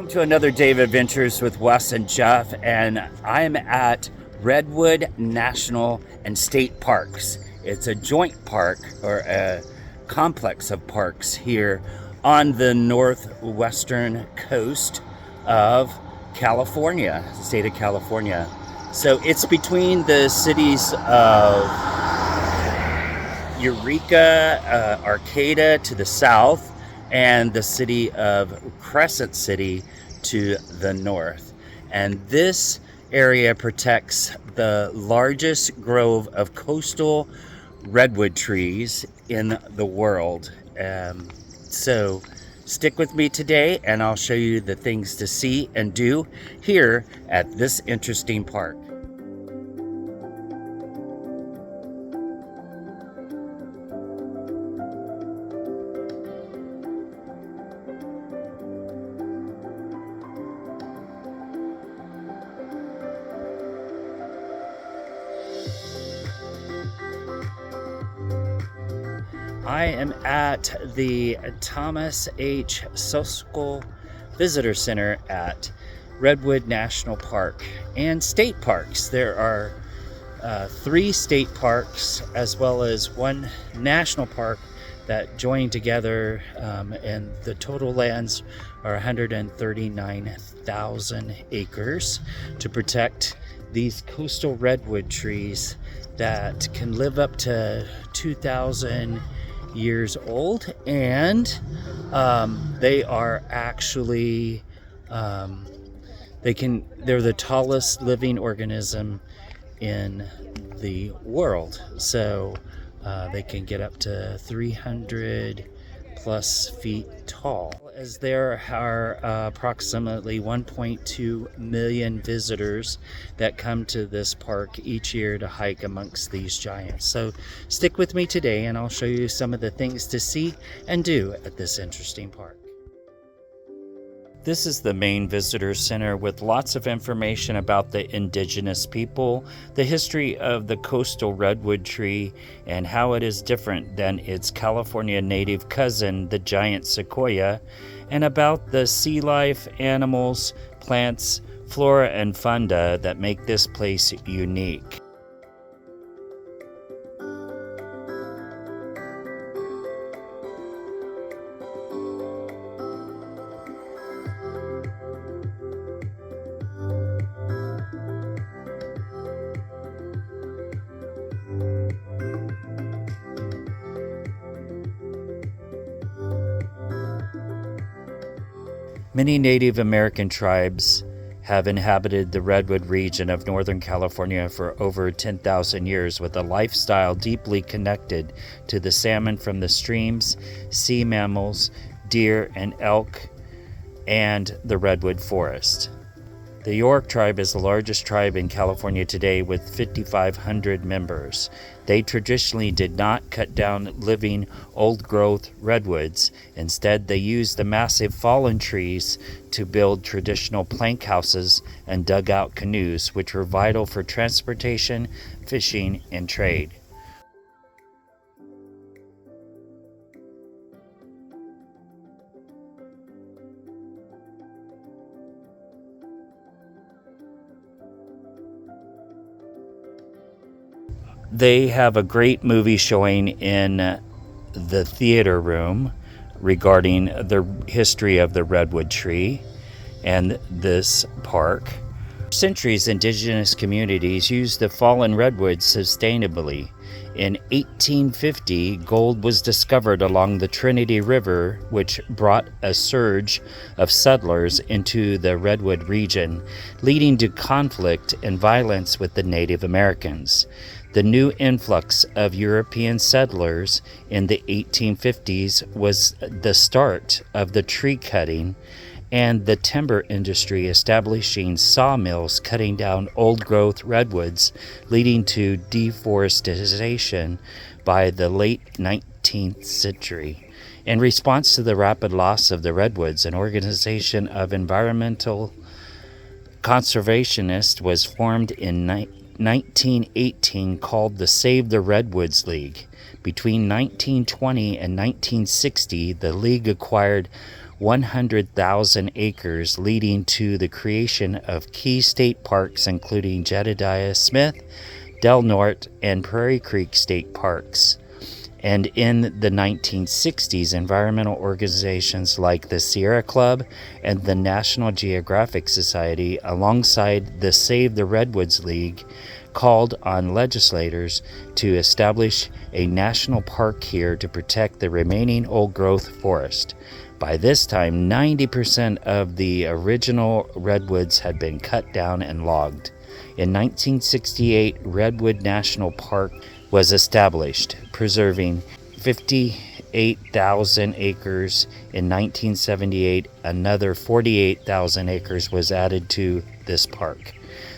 Welcome to another day of adventures with Wes and Jeff, and I'm at Redwood National and State Parks. It's a joint park or a complex of parks here on the northwestern coast of California, state of California. So it's between the cities of Eureka, Arcata to the south, and the city of Crescent City to the north. And this area protects the largest grove of coastal redwood trees in the world. So stick with me today and I'll show you the things to see and do here at this interesting park. I am at the Thomas H. Sokol Visitor Center at Redwood National Park and state parks. There are 3 state parks as well as 1 national park that join together, and the total lands are 139,000 acres to protect these coastal redwood trees that can live up to 2,000 years old, and they are actually they're the tallest living organism in the world. So they can get up to 300 plus feet tall, as there are approximately 1.2 million visitors that come to this park each year to hike amongst these giants. So stick with me today and I'll show you some of the things to see and do at this interesting park. This is the main visitor center with lots of information about the indigenous people, the history of the coastal redwood tree, and how it is different than its California native cousin, the giant sequoia, and about the sea life, animals, plants, flora, and fauna that make this place unique. Many Native American tribes have inhabited the redwood region of Northern California for over 10,000 years, with a lifestyle deeply connected to the salmon from the streams, sea mammals, deer and elk, and the redwood forest. The York tribe is the largest tribe in California today with 5,500 members. They traditionally did not cut down living old-growth redwoods. Instead, they used the massive fallen trees to build traditional plank houses and dugout canoes, which were vital for transportation, fishing, and trade. They have a great movie showing in the theater room regarding the history of the redwood tree and this park. For centuries, indigenous communities used the fallen redwoods sustainably. In 1850, gold was discovered along the Trinity River, which brought a surge of settlers into the redwood region, leading to conflict and violence with the Native Americans. The new influx of European settlers in the 1850s was the start of the tree cutting and the timber industry, establishing sawmills cutting down old-growth redwoods, leading to deforestation by the late 19th century. In response to the rapid loss of the redwoods, an organization of environmental conservationists was formed in 1918 called the Save the Redwoods League. Between 1920 and 1960, the League acquired 100,000 acres, leading to the creation of key state parks including Jedediah Smith, Del Norte, and Prairie Creek State Parks. And in the 1960s, environmental organizations like the Sierra Club and the National Geographic Society, alongside the Save the Redwoods League, called on legislators to establish a national park here to protect the remaining old-growth forest. By this time, 90% of the original redwoods had been cut down and logged. In 1968, Redwood National Park was established, preserving 58,000 acres. In 1978, another 48,000 acres was added to this park.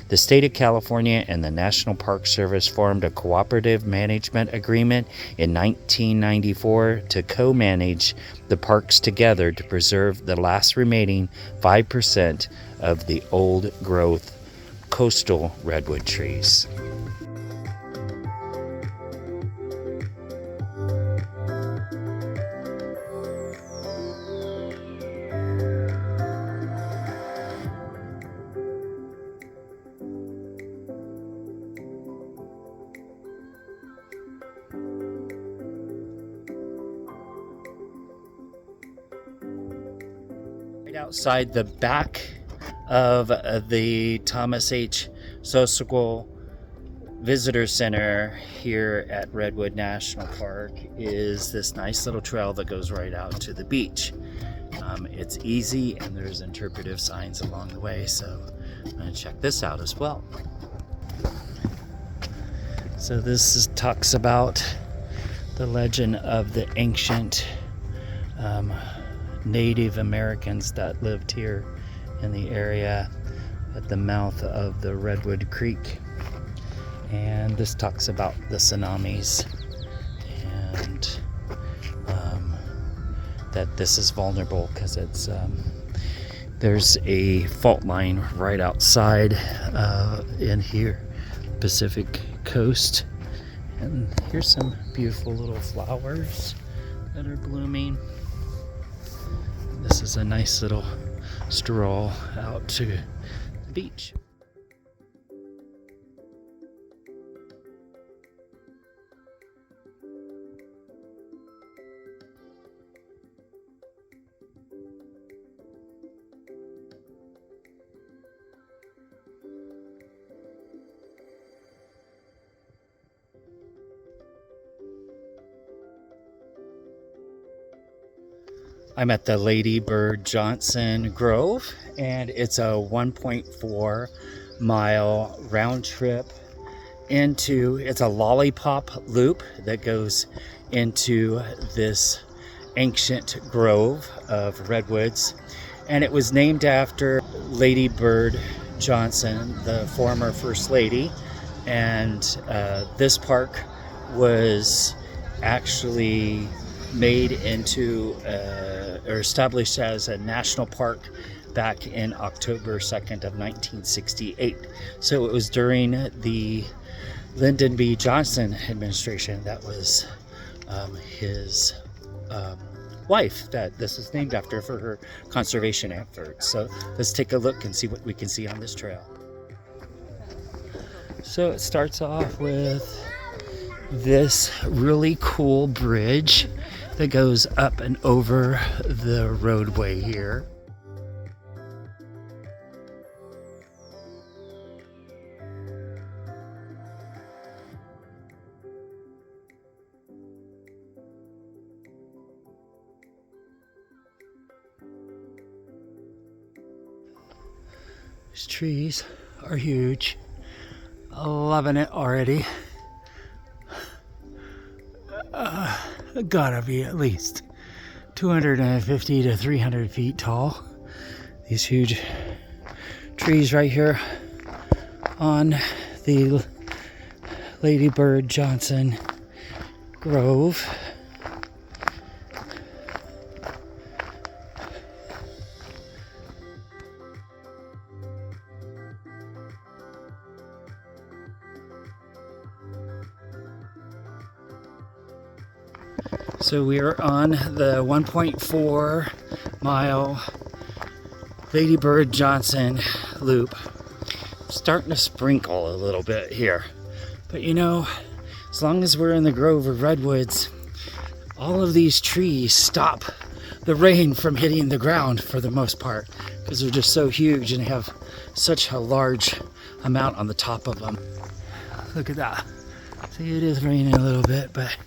The state of California and the National Park Service formed a cooperative management agreement in 1994 to co-manage the parks together to preserve the last remaining 5% of the old-growth coastal redwood trees. Outside the back of the Thomas H. Sosol Visitor Center here at Redwood National Park is this nice little trail that goes right out to the beach. It's easy and there's interpretive signs along the way, so I'm going to check this out as well. So talks about the legend of the ancient Native Americans that lived here in the area at the mouth of the Redwood Creek. And this talks about the tsunamis and that this is vulnerable because it's there's a fault line right outside in here, Pacific Coast. And here's some beautiful little flowers that are blooming. This is a nice little stroll out to the beach. I'm at the Lady Bird Johnson Grove, and it's a 1.4 mile round trip it's a lollipop loop that goes into this ancient grove of redwoods. And it was named after Lady Bird Johnson, the former First Lady. And this park was actually made into or established as a national park back in October 2nd of 1968. So it was during the Lyndon B. Johnson administration that was his wife that this is named after for her conservation efforts. So let's take a look and see what we can see on this trail. So it starts off with this really cool bridge that goes up and over the roadway here. These trees are huge. Loving it already. Gotta be at least 250 to 300 feet tall. These huge trees right here on the Lady Bird Johnson Grove. So we are on the 1.4 mile Lady Bird Johnson loop. Starting to sprinkle a little bit here. But you know, as long as we're in the grove of redwoods, all of these trees stop the rain from hitting the ground for the most part, because they're just so huge and have such a large amount on the top of them. Look at that. See, it is raining a little bit, but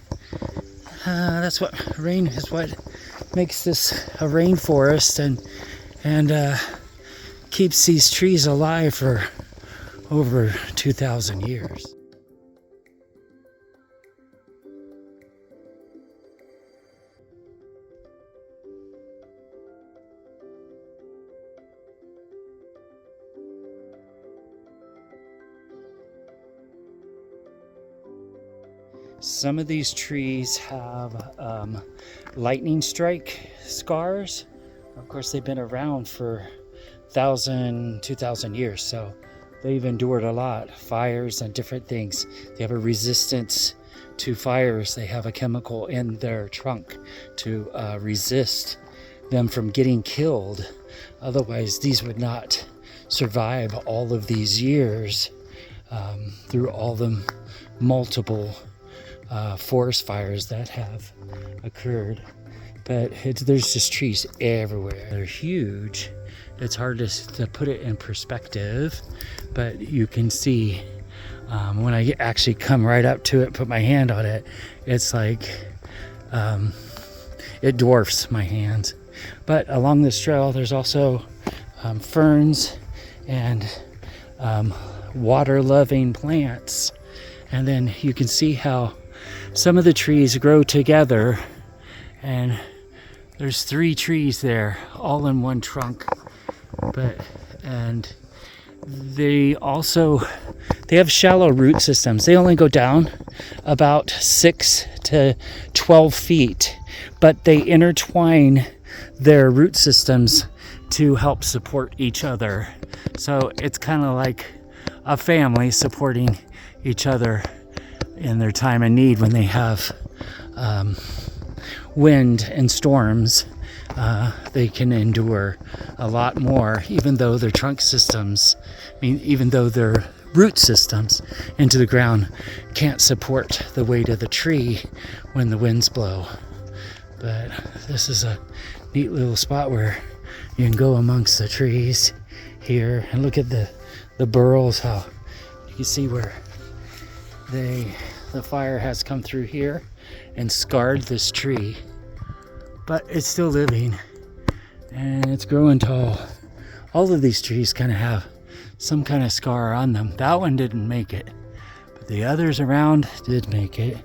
that's what rain is, what makes this a rainforest and keeps these trees alive for over 2,000 years. Some of these trees have lightning strike scars. Of course, they've been around for 1,000, 2,000 years, so they've endured a lot, fires and different things. They have a resistance to fires. They have a chemical in their trunk to resist them from getting killed. Otherwise, these would not survive all of these years through all the multiple forest fires that have occurred. But there's just trees everywhere. They're huge. It's hard to put it in perspective, but you can see when I actually come right up to it, put my hand on it, it's like it dwarfs my hands. But along this trail, there's also ferns and water-loving plants. And then you can see how some of the trees grow together, and there's 3 trees there, all in one trunk. And they have shallow root systems. They only go down about 6 to 12 feet, but they intertwine their root systems to help support each other. So it's kind of like a family supporting each other in their time of need. When they have wind and storms, they can endure a lot more, even though their trunk systems, even though their root systems into the ground can't support the weight of the tree when the winds blow. But this is a neat little spot where you can go amongst the trees here and look at the burrows, how you can see where the fire has come through here and scarred this tree, but it's still living and it's growing tall. All of these trees kind of have some kind of scar on them. That one didn't make it, but the others around did make it.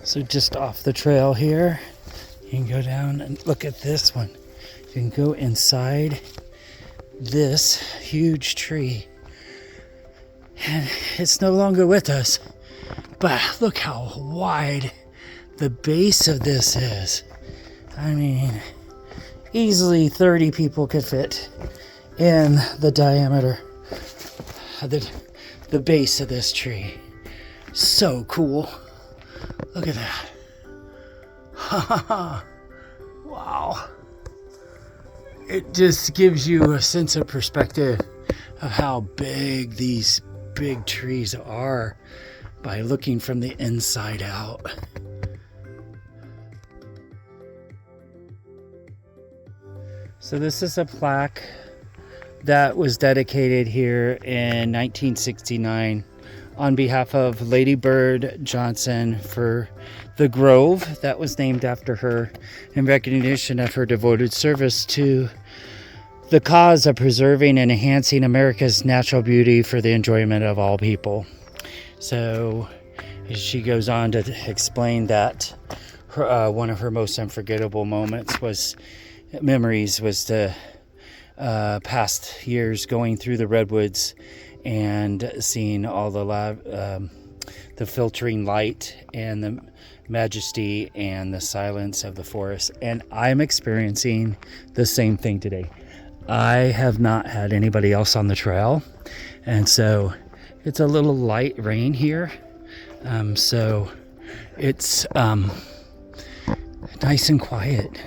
So just off the trail here, you can go down and look at this one. You can go inside this huge tree. And it's no longer with us, but look how wide the base of this is. I mean, easily 30 people could fit in the diameter of the base of this tree. So cool. Look at that. Wow. It just gives you a sense of perspective of how big these big trees are by looking from the inside out. So this is a plaque that was dedicated here in 1969 on behalf of Lady Bird Johnson for the grove that was named after her in recognition of her devoted service to the cause of preserving and enhancing America's natural beauty for the enjoyment of all people. So she goes on to explain that one of her most unforgettable memories was the past years going through the redwoods and seeing all the the filtering light and the majesty and the silence of the forest. And I'm experiencing the same thing today. I have not had anybody else on the trail, and so it's a little light rain here. So it's nice and quiet.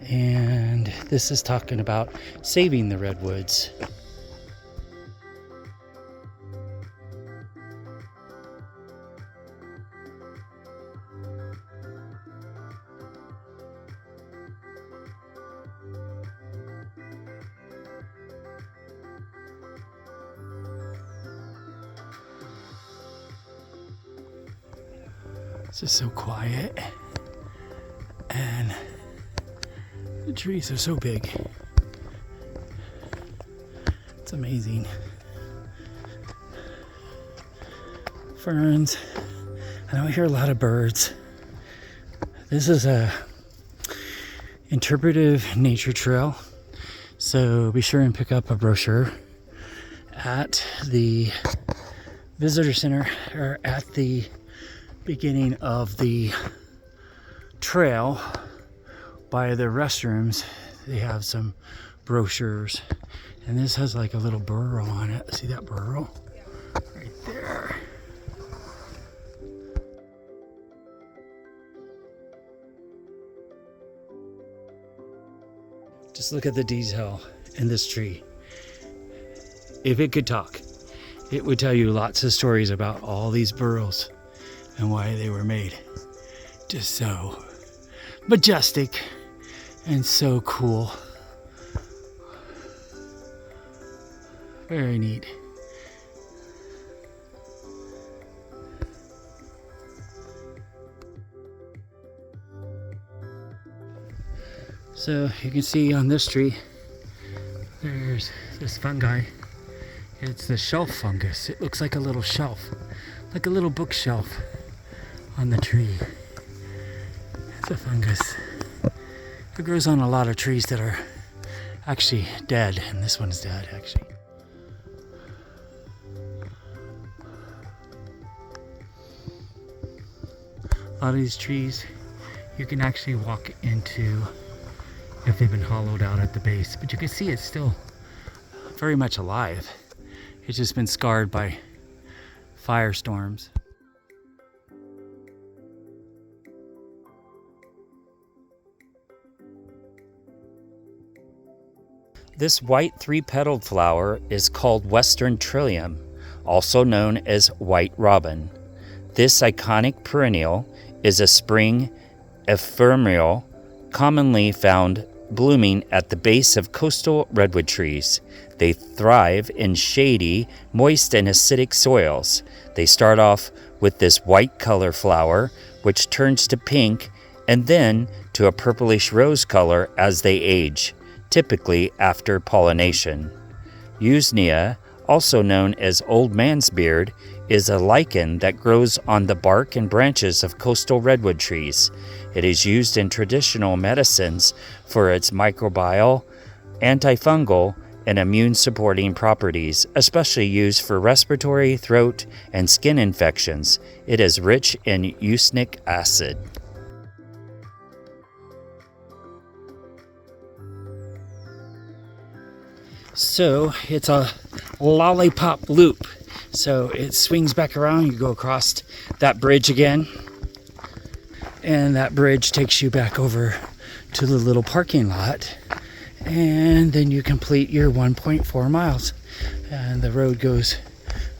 And this is talking about saving the redwoods. It's just so quiet, and the trees are so big. It's amazing. Ferns. I don't hear a lot of birds. This is a interpretive nature trail, so be sure and pick up a brochure at the visitor center or at the beginning of the trail by the restrooms. They have some brochures, and this has like a little burrow on it. See that burrow right there? Just look at the detail in this tree. If it could talk, it would tell you lots of stories about all these burrows and why they were made. Just so majestic and so cool. Very neat. So you can see on this tree, there's this fungi. It's the shelf fungus. It looks like a little shelf, like a little bookshelf on the tree. It's a fungus. It grows on a lot of trees that are actually dead, and this one's dead actually. A lot of these trees you can actually walk into if they've been hollowed out at the base, but you can see it's still very much alive. It's just been scarred by firestorms. This white three-petaled flower is called Western Trillium, also known as white robin. This iconic perennial is a spring ephemeral commonly found blooming at the base of coastal redwood trees. They thrive in shady, moist, and acidic soils. They start off with this white color flower, which turns to pink and then to a purplish rose color as they age, typically after pollination. Usnea, also known as old man's beard, is a lichen that grows on the bark and branches of coastal redwood trees. It is used in traditional medicines for its microbial, antifungal, and immune-supporting properties, especially used for respiratory, throat, and skin infections. It is rich in usnic acid. So it's a lollipop loop. So it swings back around, you go across that bridge again, and that bridge takes you back over to the little parking lot, and then you complete your 1.4 miles. And the road goes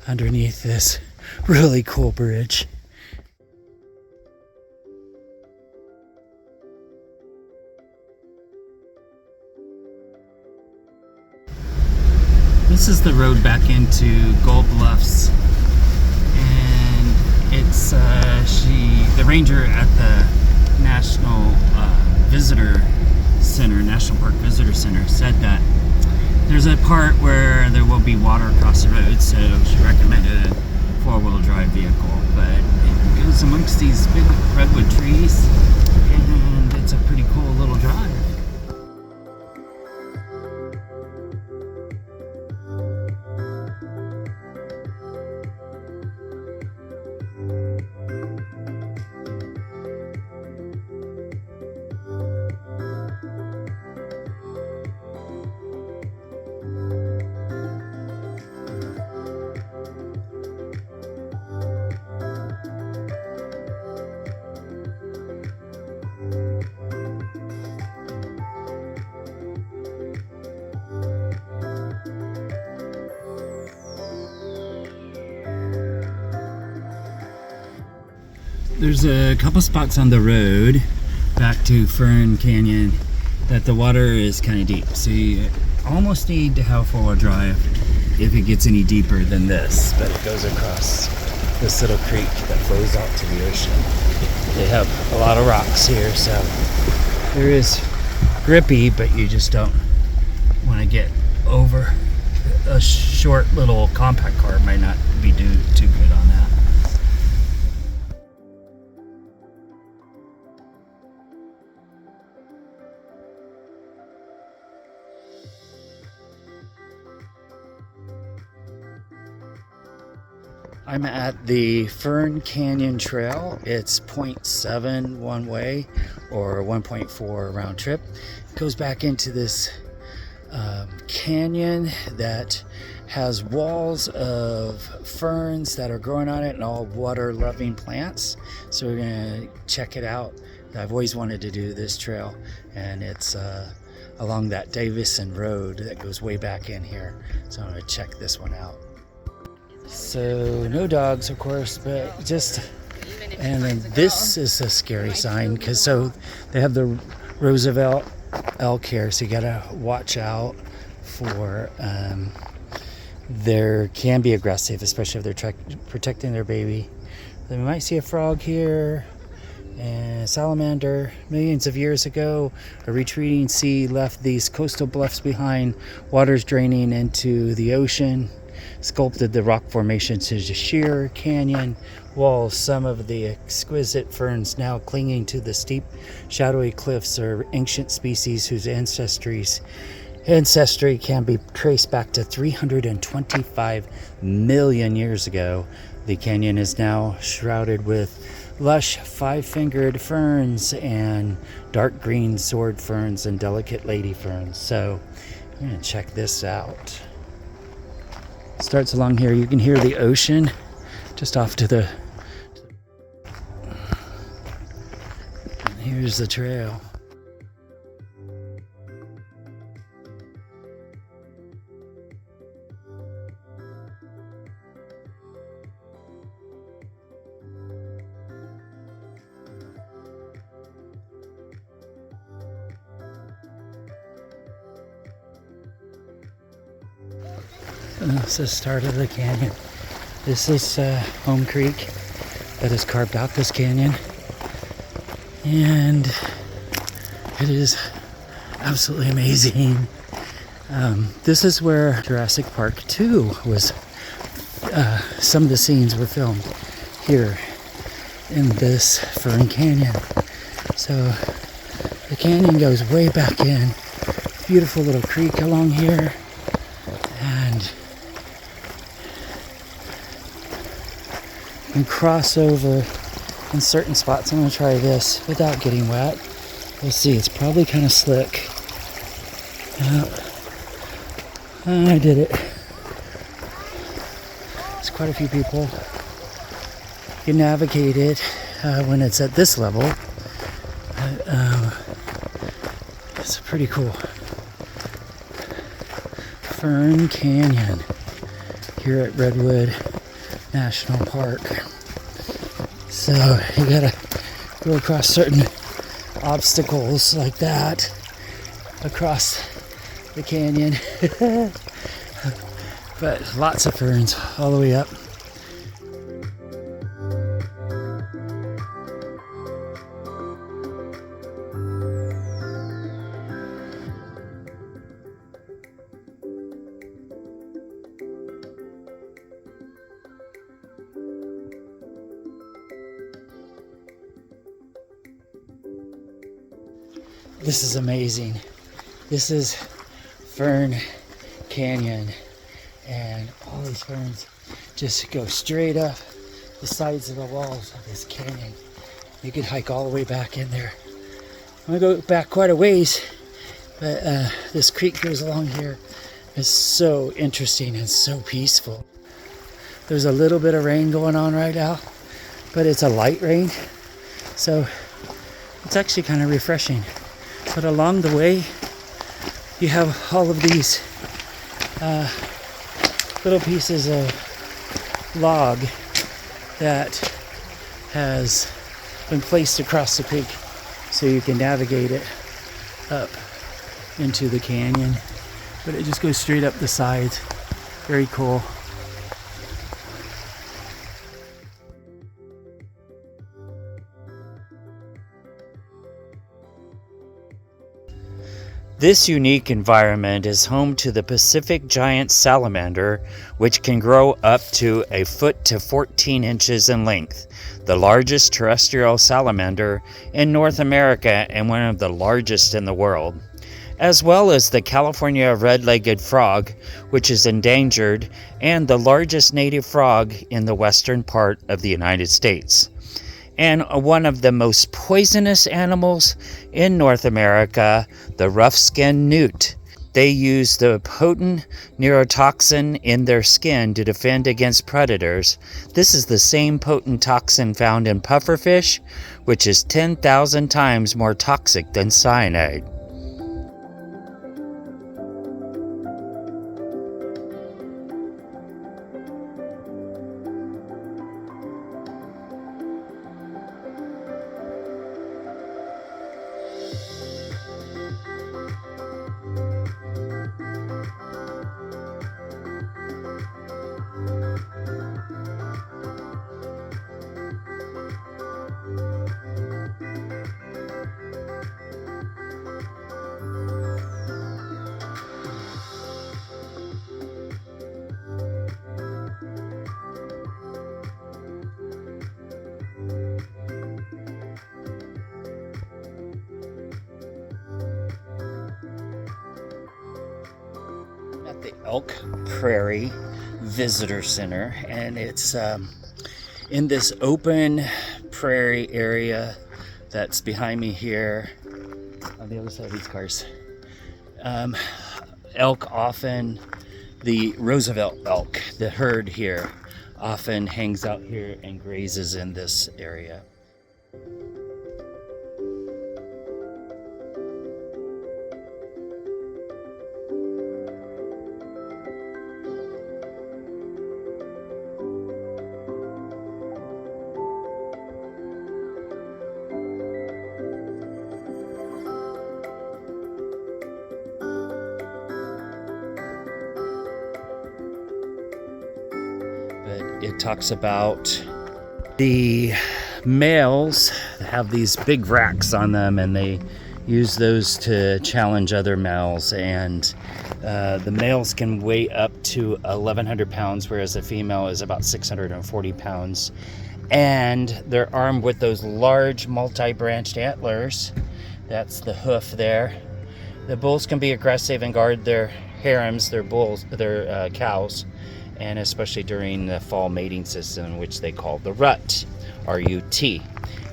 underneath this really cool bridge. This is the road back into Gold Bluffs, and it's the ranger at the National Visitor Center, National Park Visitor Center, said that there's a part where there will be water across the road, so she recommended a four-wheel drive vehicle. But it goes amongst these big redwood trees, and it's a pretty cool little drive. There's a couple spots on the road back to Fern Canyon that the water is kind of deep, so you almost need to have four-wheel drive if it gets any deeper than this, but it goes across this little creek that flows out to the ocean. They have a lot of rocks here, so there is grippy, but you just don't want to get over. A short little compact car might not be too good on that. I'm at the Fern Canyon Trail. It's 0.7 one way or 1.4 round trip. It goes back into this canyon that has walls of ferns that are growing on it and all water loving plants. So we're gonna check it out. I've always wanted to do this trail, and it's along that Davison Road that goes way back in here. So I'm gonna check this one out. So no dogs, of course, but just, and then this is a scary sign because so they have the Roosevelt elk here, so you gotta watch out for they can be aggressive, especially if they're protecting their baby. Then we might see a frog here and a salamander. Millions of years ago, a retreating sea left these coastal bluffs behind, waters draining into the ocean, sculpted the rock formations into sheer canyon walls. Some of the exquisite ferns now clinging to the steep, shadowy cliffs are ancient species whose ancestry can be traced back to 325 million years ago. The canyon is now shrouded with lush five-fingered ferns and dark green sword ferns and delicate lady ferns. So I'm going to check this out. Starts along here. You can hear the ocean just off to the. And here's the trail. This is the start of the canyon. This is Home Creek that has carved out this canyon, and it is absolutely amazing. This is where Jurassic Park 2 was. Some of the scenes were filmed here in this Fern Canyon. So the canyon goes way back in. Beautiful little creek along here, and cross over in certain spots. I'm going to try this without getting wet. We'll see. It's probably kind of slick. I did it. There's quite a few people. You can navigate it when it's at this level. It's pretty cool. Fern Canyon here at Redwood National Park. So you gotta go across certain obstacles like that across the canyon. But lots of ferns all the way up. This is amazing. This is Fern Canyon, and all these ferns just go straight up the sides of the walls of this canyon. You could hike all the way back in there. I'm gonna go back quite a ways, but this creek goes along here. It's so interesting and so peaceful. There's a little bit of rain going on right now, but it's a light rain, so it's actually kind of refreshing. But along the way, you have all of these little pieces of log that has been placed across the creek so you can navigate it up into the canyon. But it just goes straight up the sides. Very cool. This unique environment is home to the Pacific giant salamander, which can grow up to a foot to 14 inches in length, the largest terrestrial salamander in North America and one of the largest in the world, as well as the California red-legged frog, which is endangered and the largest native frog in the western part of the United States. And one of the most poisonous animals in North America, the rough-skinned newt. They use the potent neurotoxin in their skin to defend against predators. This is the same potent toxin found in pufferfish, which is 10,000 times more toxic than cyanide. At the Elk Prairie Visitor Center, and it's in this open prairie area that's behind me here on the other side of these cars. Elk often, the Roosevelt elk, the herd here, often hangs out here and grazes in this area. It talks about the males have these big racks on them, and they use those to challenge other males, and the males can weigh up to 1,100 pounds, whereas the female is about 640 pounds, and they're armed with those large multi-branched antlers. That's the hoof there. The bulls can be aggressive and guard their harems, their cows, and especially during the fall mating season, which they call the rut, R-U-T.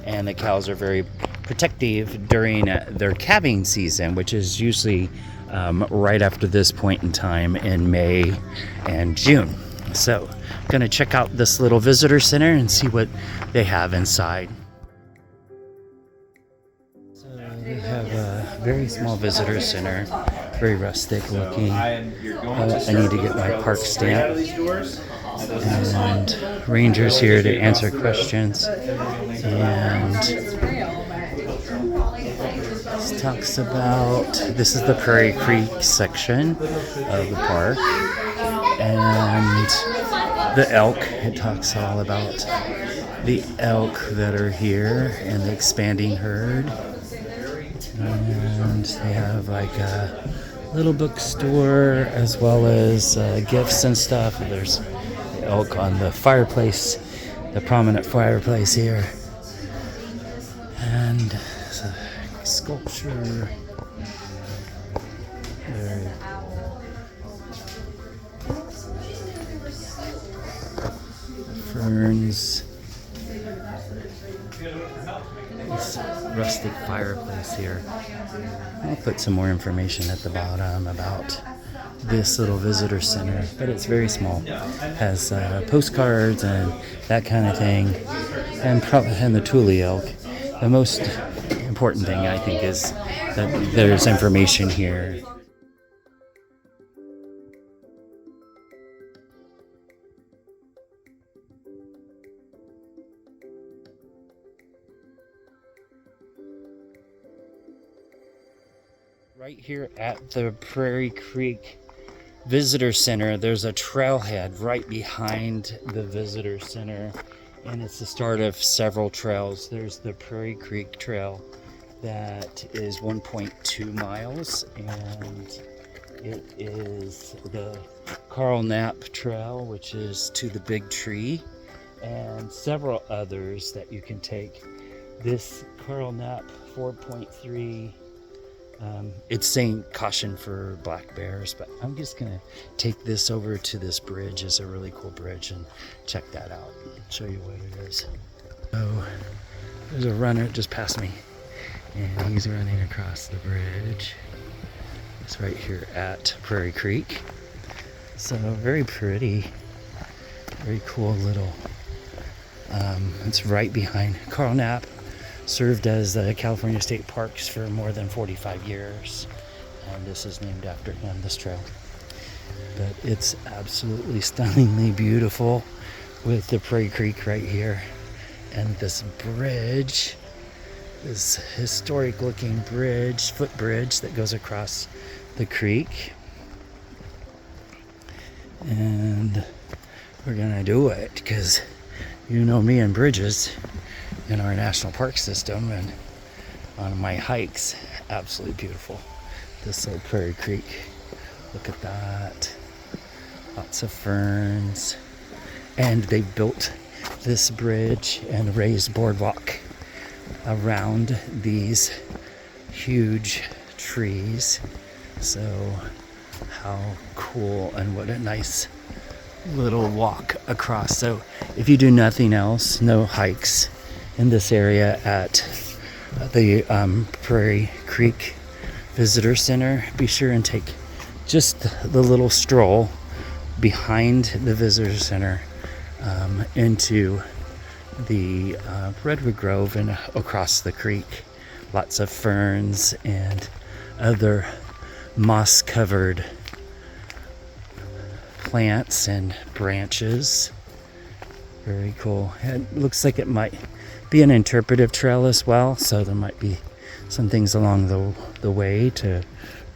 And the cows are very protective during their calving season, which is usually right after this point in time in May and June. So I'm gonna check out this little visitor center and see what they have inside. So they have a very small visitor center, very rustic looking. I need to get my park stamp. And rangers here to answer questions. And this talks about, this is the Prairie Creek section of the park. And the elk, it talks all about the elk that are here and the expanding herd. And they have like a little bookstore as well as gifts and stuff. There's elk on the fireplace, the prominent fireplace here. And there's a sculpture there. Ferns. This rustic fireplace here. I'll put some more information at the bottom about this little visitor center, but it's very small. Has postcards and that kind of thing, and the Thule elk. The most important thing, I think, is that there's information here. Right here at the Prairie Creek Visitor Center, there's a trailhead right behind the Visitor Center, and it's the start of several trails. There's the Prairie Creek Trail that is 1.2 miles, and it is the Carl Knapp Trail, which is to the Big Tree, and several others that you can take. This Carl Knapp 4.3, it's saying caution for black bears, but I'm just gonna take this over to this bridge. It's a really cool bridge, and check that out. Show you what it is. So there's a runner just past me, and he's running across the bridge. It's right here at Prairie Creek. So very pretty, very cool little. It's right behind Carl Knapp. Served as the California State Parks for more than 45 years, and this is named after him, this trail. But it's absolutely stunningly beautiful with the Prairie Creek right here, and this bridge, this historic looking bridge, footbridge that goes across the creek. And we're gonna do it because you know me and bridges in our national park system, and on my hikes, absolutely beautiful. This little Prairie Creek, look at that. Lots of ferns, and they built this bridge and raised boardwalk around these huge trees. So how cool, and what a nice little walk across. So if you do nothing else, no hikes in this area at the Prairie Creek Visitor Center, be sure and take just the little stroll behind the Visitor Center into the Redwood Grove and across the creek. Lots of ferns and other moss-covered plants and branches. Very cool. It looks like it might be an interpretive trail as well, so there might be some things along the way to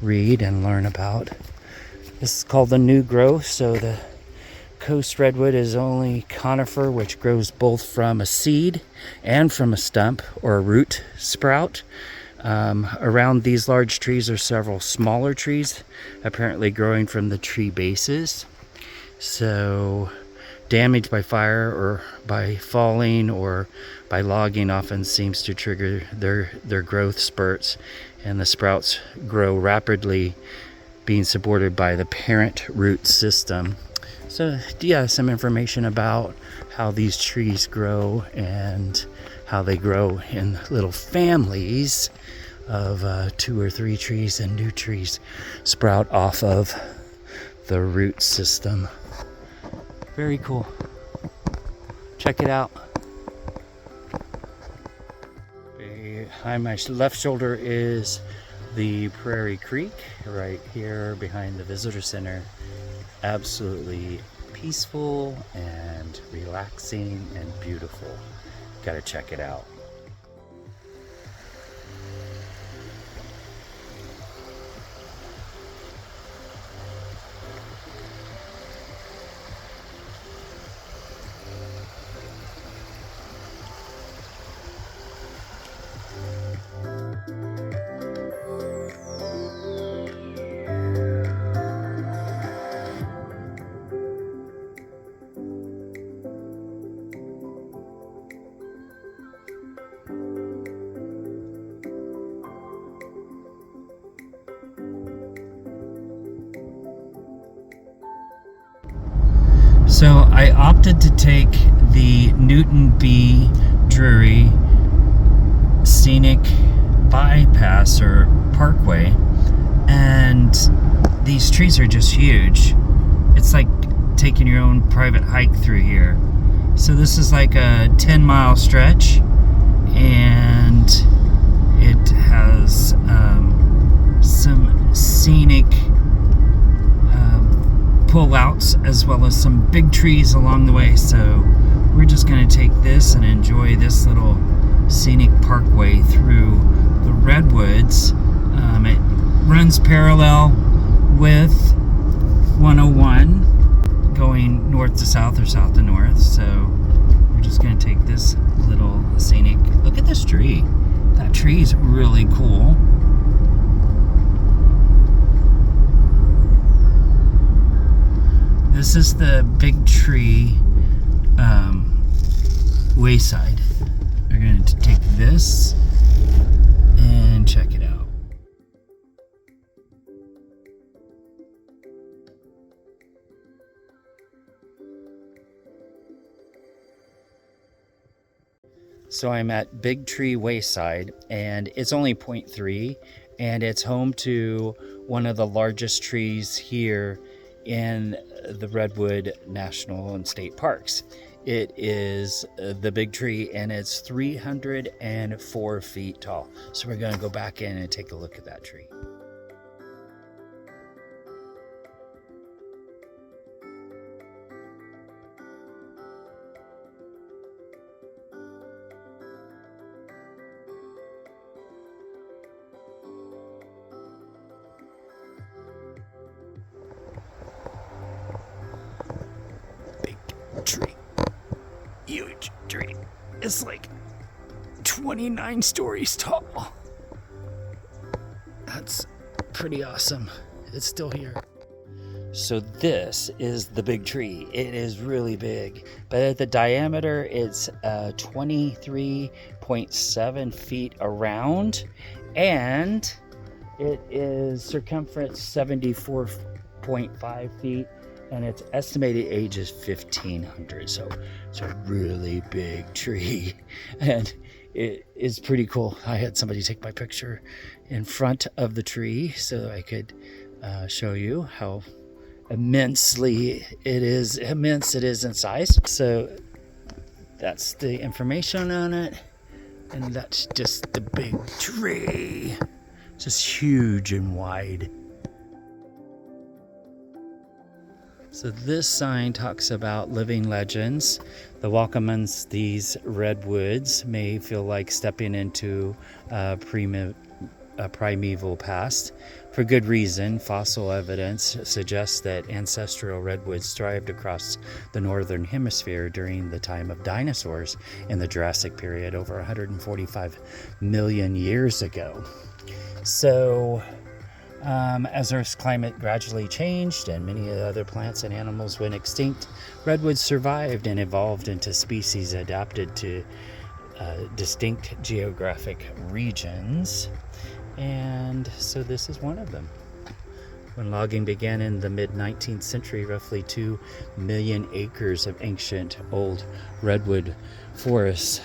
read and learn about. This is called the new growth. So the coast redwood is only conifer which grows both from a seed and from a stump or a root sprout. Around these large trees are several smaller trees, apparently growing from the tree bases. So damage by fire or by falling or by logging often seems to trigger their growth spurts, and the sprouts grow rapidly, being supported by the parent root system. So yeah, some information about how these trees grow and how they grow in little families of 2 or 3 trees, and new trees sprout off of the root system. Very cool. Check it out. Behind my left shoulder is the Prairie Creek, right here behind the Visitor Center. Absolutely peaceful and relaxing and beautiful. Gotta check it out. So I opted to take the Newton B. Drury Scenic Bypass or Parkway, and these trees are just huge. It's like taking your own private hike through here. So this is like a 10-mile stretch, and it has some scenic pull-outs as well as some big trees along the way. So we're just going to take this and enjoy this little scenic parkway through the redwoods. It runs parallel with 101 going north to south or south to north. So we're just going to take this little scenic. Look at this tree. That tree is really cool. This is the Big Tree Wayside. We're going to take this and check it out. So I'm at Big Tree Wayside, and it's only 0.3, and it's home to one of the largest trees here in the Redwood National and State Parks. It is the Big Tree, and it's 304 feet tall. So we're going to go back in and take a look at that tree. Big tree. Huge tree. It's like 29 stories tall. That's pretty awesome. It's still here. So this is the Big Tree. It is really big, but at the diameter, it's 23.7 feet around, and it is circumference 74.5 feet, and its estimated age is 1,500. So it's a really big tree, and it is pretty cool. I had somebody take my picture in front of the tree so I could show you how immense it is in size. So that's the information on it, and that's just the Big Tree. Just huge and wide. So this sign talks about living legends. The walk amongst these redwoods may feel like stepping into a primeval past. For good reason. Fossil evidence suggests that ancestral redwoods thrived across the northern hemisphere during the time of dinosaurs in the Jurassic period over 145 million years ago. So as Earth's climate gradually changed and many other plants and animals went extinct, redwoods survived and evolved into species adapted to distinct geographic regions. And so this is one of them. When logging began in the mid-19th century, roughly 2 million acres of ancient old redwood forests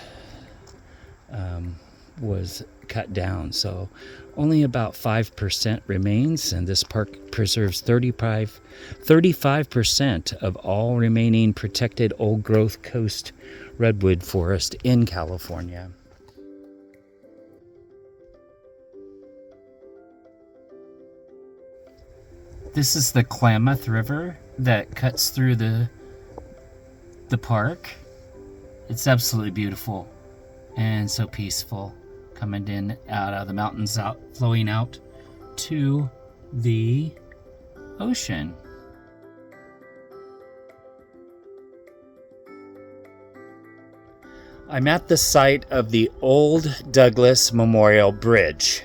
was cut down. So only about 5% remains, and this park preserves 35% of all remaining protected old growth coast redwood forest in California. This is the Klamath River that cuts through the park. It's absolutely beautiful and so peaceful, coming in out of the mountains, flowing out to the ocean. I'm at the site of the Old Douglas Memorial Bridge.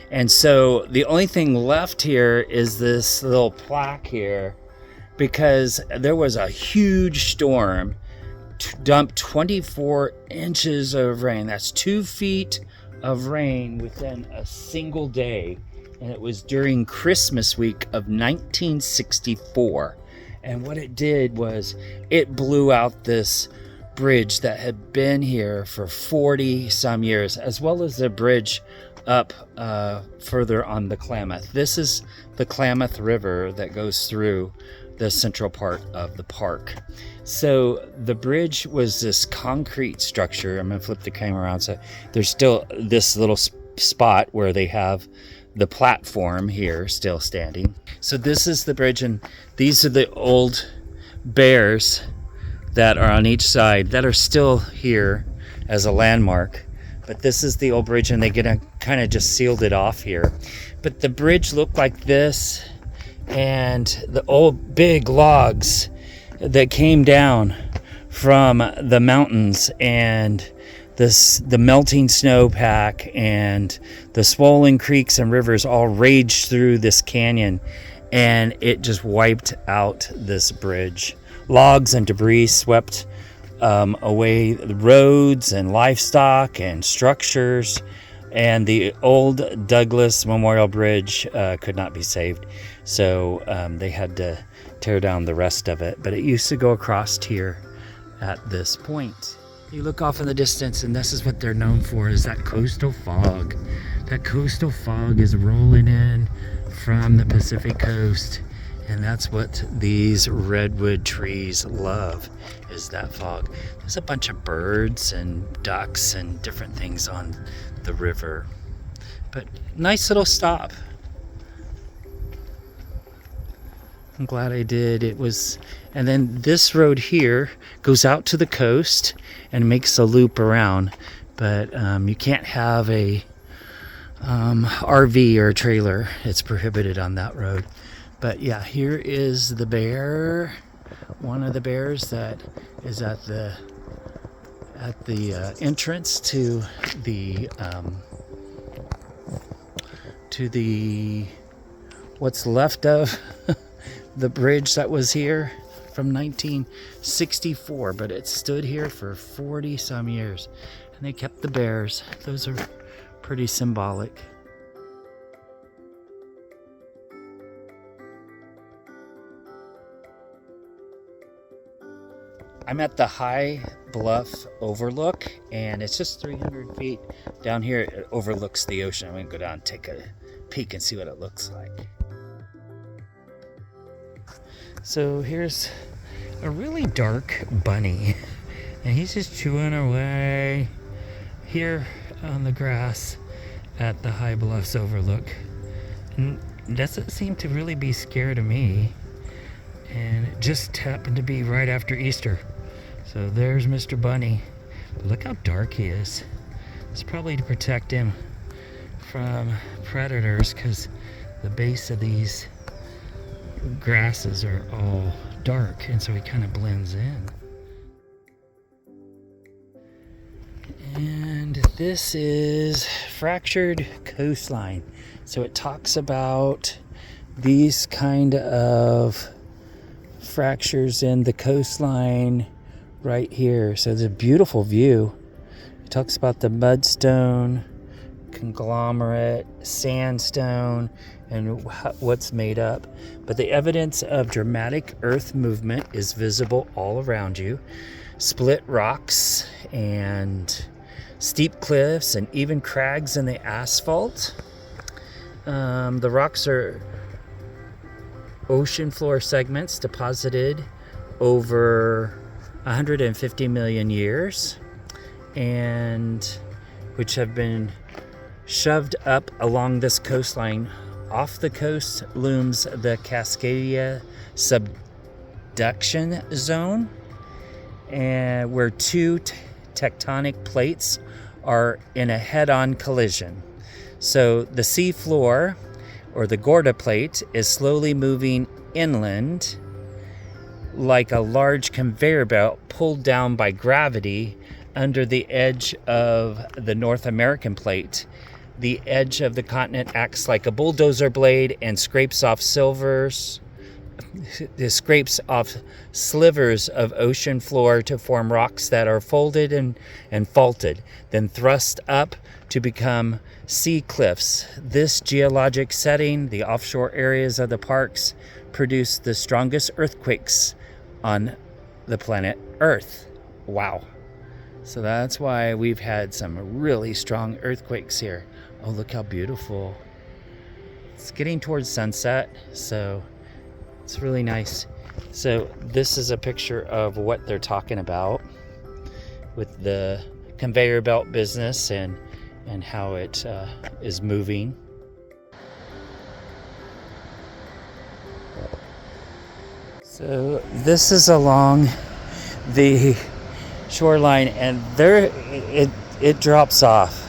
And so the only thing left here is this little plaque here, because there was a huge storm, dumped 24 inches of rain. That's 2 feet of rain within a single day. And it was during Christmas week of 1964. And what it did was it blew out this bridge that had been here for 40 some years, as well as the bridge up further on the Klamath. This is the Klamath River that goes through the central part of the park. So the bridge was this concrete structure. I'm going to flip the camera around. So there's still this little spot where they have the platform here still standing. So this is the bridge, and these are the old bears that are on each side that are still here as a landmark But this is the old bridge, and they kind of just sealed it off here. But the bridge looked like this, and the old big logs that came down from the mountains, and the melting snowpack and the swollen creeks and rivers all raged through this canyon, and it just wiped out this bridge. Logs and debris swept away the roads and livestock and structures, and the old Douglas Memorial Bridge could not be saved. So they had to tear down the rest of it. But it used to go across here at this point. You look off in the distance, and this is what they're known for, is that coastal fog. That coastal fog is rolling in from the Pacific coast, and that's what these redwood trees love, is that fog. There's a bunch of birds and ducks and different things on the river. But nice little stop. I'm glad I did. It was, and then this road here goes out to the coast and makes a loop around, but you can't have a RV or a trailer. It's prohibited on that road. But yeah, here is the bear, one of the bears that is at the entrance to the what's left of the bridge that was here from 1964, but it stood here for 40 some years, and they kept the bears. Those are pretty symbolic. I'm at the High Bluff Overlook, and it's just 300 feet down here. It overlooks the ocean. I'm going to go down and take a peek and see what it looks like. So here's a really dark bunny, and he's just chewing away here on the grass at the High Bluffs Overlook, and doesn't seem to really be scared of me. And it just happened to be right after Easter, so there's Mr. Bunny. But look how dark he is. It's probably to protect him from predators, because the base of these grasses are all dark, and so he kind of blends in. And this is Fractured Coastline. So it talks about these kind of fractures in the coastline right here. So there's a beautiful view. It talks about the mudstone, conglomerate, sandstone, and what's made up. But the evidence of dramatic earth movement is visible all around you. Split rocks and steep cliffs and even crags in the asphalt. The rocks are ocean floor segments deposited over 150 million years, and which have been shoved up along this coastline. Off the coast looms the Cascadia subduction zone, and where two tectonic plates are in a head-on collision. So the sea floor, or the Gorda plate, is slowly moving inland like a large conveyor belt pulled down by gravity under the edge of the North American plate. The edge of the continent acts like a bulldozer blade and scrapes off slivers of ocean floor to form rocks that are folded and faulted, then thrust up to become sea cliffs. This geologic setting, the offshore areas of the parks, produce the strongest earthquakes on the planet Earth. Wow. So that's why we've had some really strong earthquakes here. Oh, look how beautiful. It's getting towards sunset, so it's really nice. So this is a picture of what they're talking about with the conveyor belt business and how it is moving. So this is along the shoreline, and it drops off.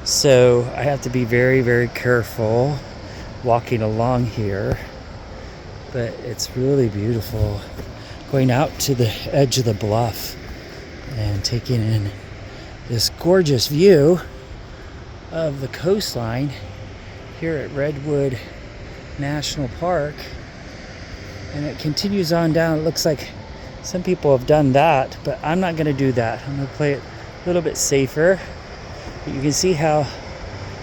So I have to be very, very careful walking along here. But it's really beautiful. Going out to the edge of the bluff and taking in this gorgeous view of the coastline here at Redwood National Park. And it continues on down. It looks like some people have done that, but I'm not going to do that. I'm going to play it a little bit safer. But you can see how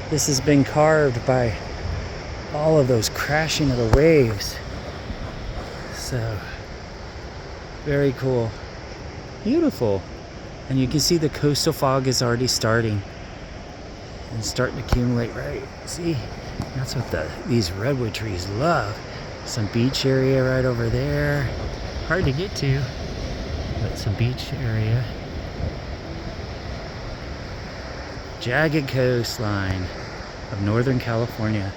this has been carved by all of those crashing of the waves. So, very cool. Beautiful. And you can see the coastal fog is already starting. And starting to accumulate, right? See? That's what these redwood trees love. Some beach area right over there. Hard to get to, but some beach area. Jagged coastline of Northern California.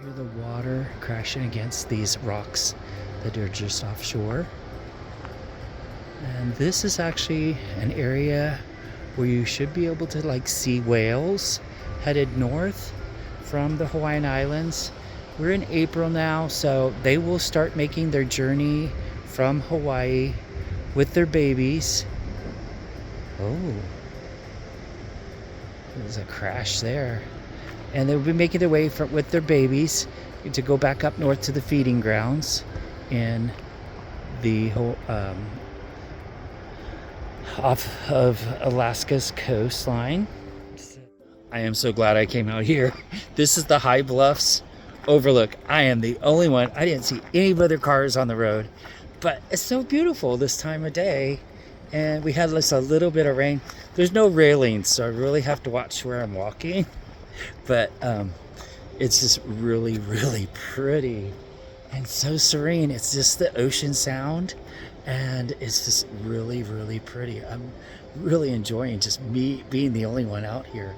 Hear the water crashing against these rocks that are just offshore. And this is actually an area where you should be able to see whales headed north from the Hawaiian Islands. We're in April now, so they will start making their journey from Hawaii with their babies. Oh, there's a crash there. And they'll be making their way with their babies to go back up north to the feeding grounds in the off of Alaska's coastline. I am so glad I came out here. This is the High Bluffs Overlook. I am the only one. I didn't see any other cars on the road, but it's so beautiful this time of day. And we had just a little bit of rain. There's no railings, so I really have to watch where I'm walking. But it's just really, really pretty and so serene. It's just the ocean sound, and it's just really, really pretty. I'm really enjoying just me being the only one out here.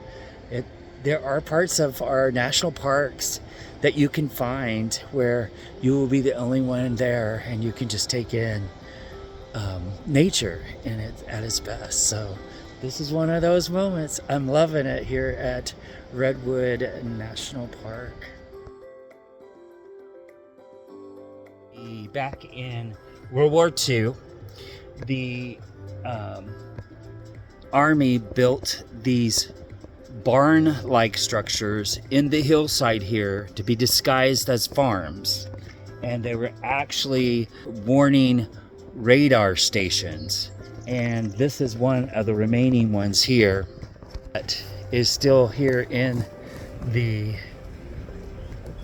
There are parts of our national parks that you can find where you will be the only one there, and you can just take in nature and it at its best. So this is one of those moments. I'm loving it here at Redwood National Park. Back in World War II, the Army built these barn-like structures in the hillside here to be disguised as farms. And they were actually warning radar stations. And this is one of the remaining ones here that is still here in the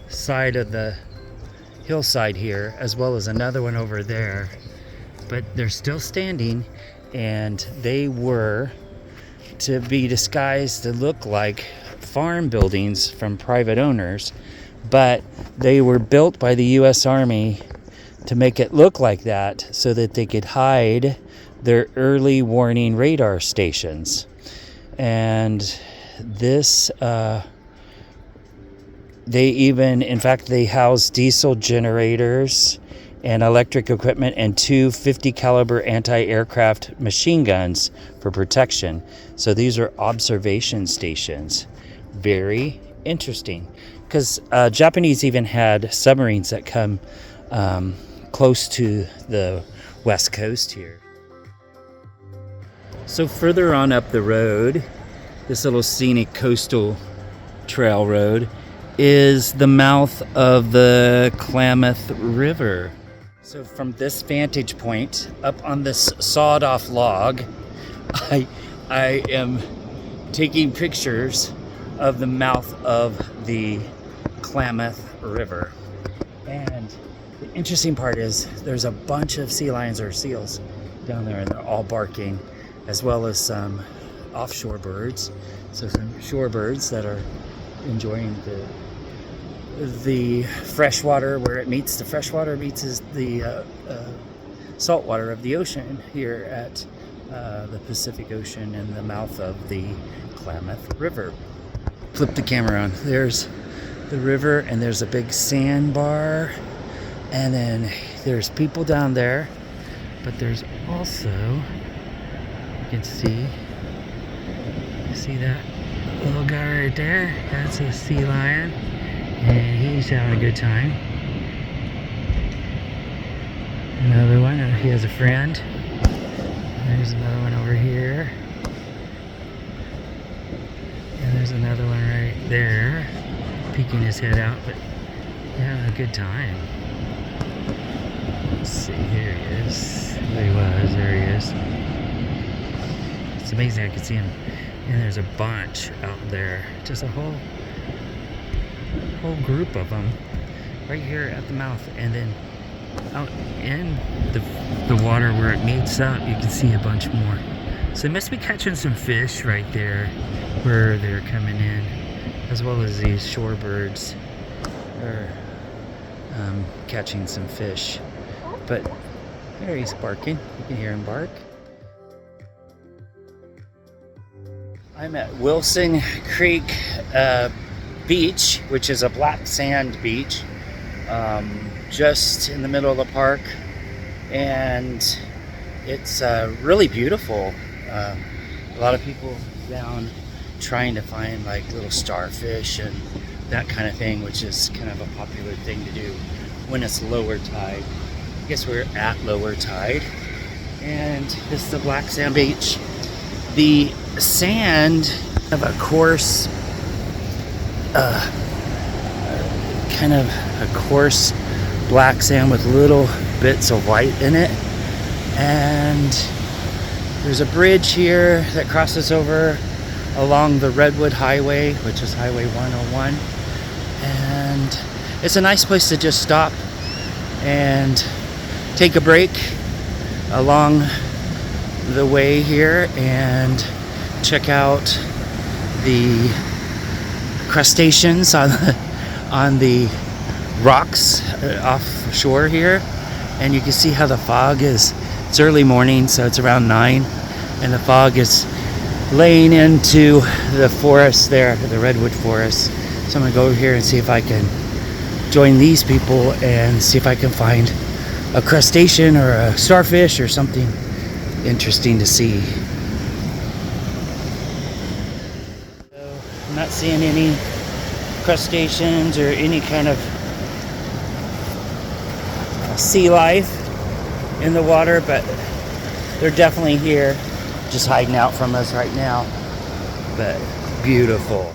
side of the hillside here, as well as another one over there. But they're still standing, and they were to be disguised to look like farm buildings from private owners, but they were built by the U.S. Army to make it look like that so that they could hide their early warning radar stations. And this they house diesel generators and electric equipment and two 50 caliber anti-aircraft machine guns for protection. So these are observation stations. Very interesting, because Japanese even had submarines that come close to the west coast here. So further on up the road, this little scenic coastal trail road is the mouth of the Klamath River. So from this vantage point, up on this sawed-off log, I am taking pictures of the mouth of the Klamath River. And the interesting part is there's a bunch of sea lions or seals down there, and they're all barking, as well as some offshore birds. So some shorebirds that are enjoying the fresh water, where it meets the fresh water meets the salt water of the ocean here at the Pacific Ocean in the mouth of the Klamath River. Flip the camera on. There's the river, and there's a big sandbar, and then there's people down there, but there's also, you can see that little guy right there? That's a sea lion, and he's having a good time. Another one, he has a friend. There's another one over here. And there's another one right there, peeking his head out, but having a good time. Let's see, here he is. There he was, there he is. It's amazing I can see him. And there's a bunch out there, just a whole group of them right here at the mouth, and then out in the water where it meets up, you can see a bunch more. So they must be catching some fish right there where they're coming in, as well as these shorebirds are catching some fish. But there he's barking. You can hear him bark. I'm at Wilson Creek Beach, which is a black sand beach, just in the middle of the park, and it's really beautiful. A lot of people down trying to find like little starfish and that kind of thing, which is kind of a popular thing to do when it's lower tide. I guess we're at lower tide, and this is the black sand beach. The sand of a coarse, kind of a coarse black sand with little bits of white in it, and there's a bridge here that crosses over along the Redwood Highway, which is Highway 101, and it's a nice place to just stop and take a break along the way here and check out the crustaceans on the rocks offshore here, and you can see how the fog is. It's early morning, so it's around 9, and the fog is laying into the forest there, the redwood forest. So I'm gonna go over here and see if I can join these people and see if I can find a crustacean or a starfish or something interesting to see. So I'm not seeing any crustaceans or any kind of sea life in the water, but they're definitely here, just hiding out from us right now. But beautiful.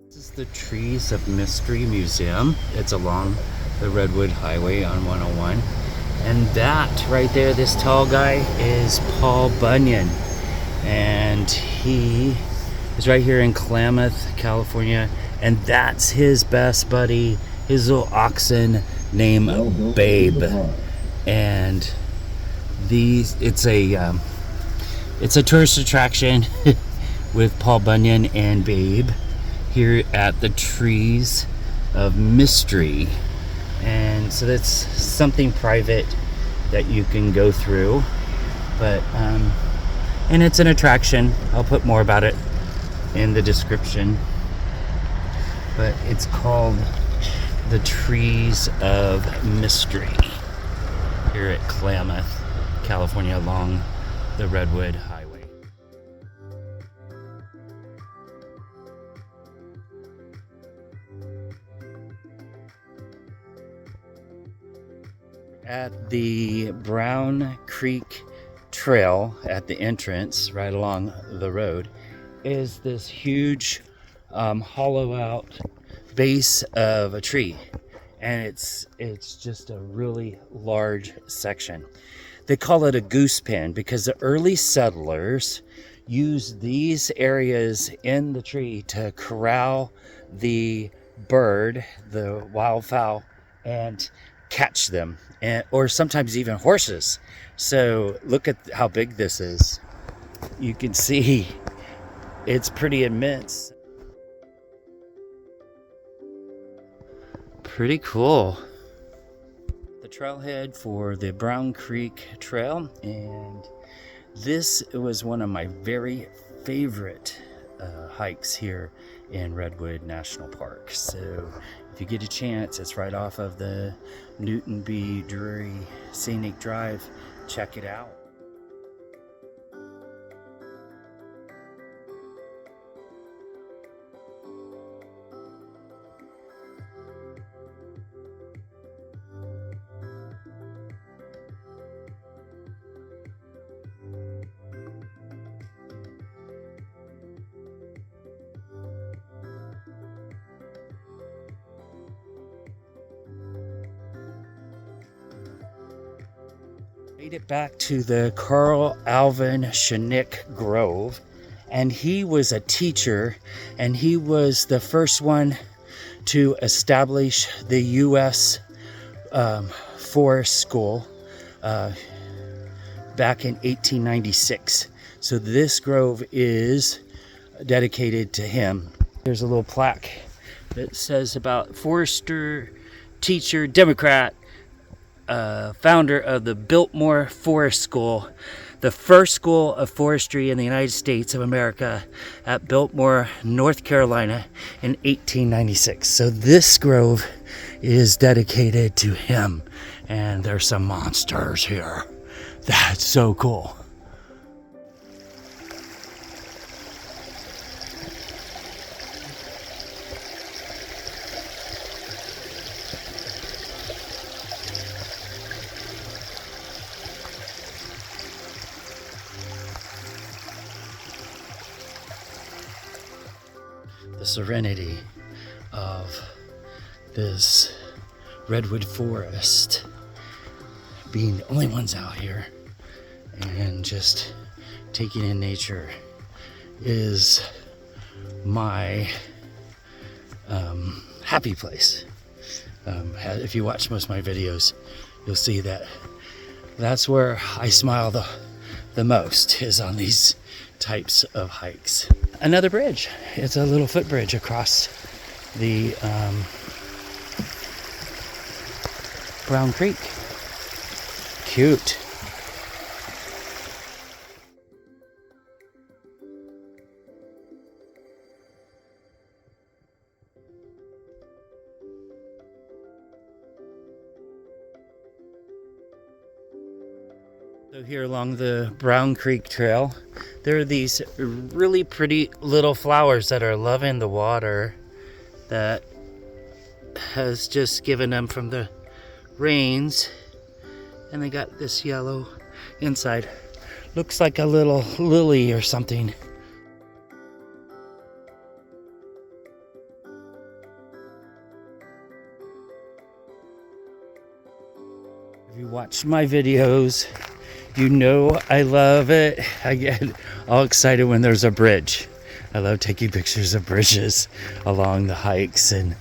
This is the Trees of Mystery Museum. It's along the Redwood Highway on 101. And that right there, this tall guy, is Paul Bunyan. And he is right here in Klamath, California. And that's his best buddy, his little oxen named Babe. And it's a tourist attraction with Paul Bunyan and Babe here at the Trees of Mystery. And so that's something private that you can go through, but and it's an attraction. I'll put more about it in the description. but it's called the Trees of Mystery here at Klamath, California, along the Redwood Highway. At the Brown Creek Trail at the entrance, right along the road, is this huge hollow out base of a tree, and it's just a really large section. They call it a goose pen because the early settlers used these areas in the tree to corral the bird, the wildfowl, and catch them, or sometimes even horses. So look at how big this is. You can see it's pretty immense. Pretty cool. The trailhead for the Brown Creek Trail, and this was one of my very favorite hikes here in Redwood National Park. So if you get a chance, it's right off of the Newton B. Drury Scenic Drive. Check it out. Made it back to the Carl Alvin Chinook Grove, and he was a teacher, and he was the first one to establish the U.S. Forest School back in 1896. So this grove is dedicated to him. There's a little plaque that says about forester, teacher, Democrat, founder of the Biltmore Forest School, the first school of forestry in the United States of America at Biltmore, North Carolina in 1896. So this grove is dedicated to him, and there's some monsters here. That's so cool. The serenity of this redwood forest, being the only ones out here and just taking in nature, is my happy place. If you watch most of my videos, you'll see that that's where I smile the most, is on these types of hikes. Another bridge. It's a little footbridge across the Brown Creek. Cute. So here along the Brown Creek Trail, there are these really pretty little flowers that are loving the water that has just given them from the rains, and they got this yellow inside. Looks like a little lily or something. If you watch my videos, you know I love it. I get all excited when there's a bridge. I love taking pictures of bridges along the hikes and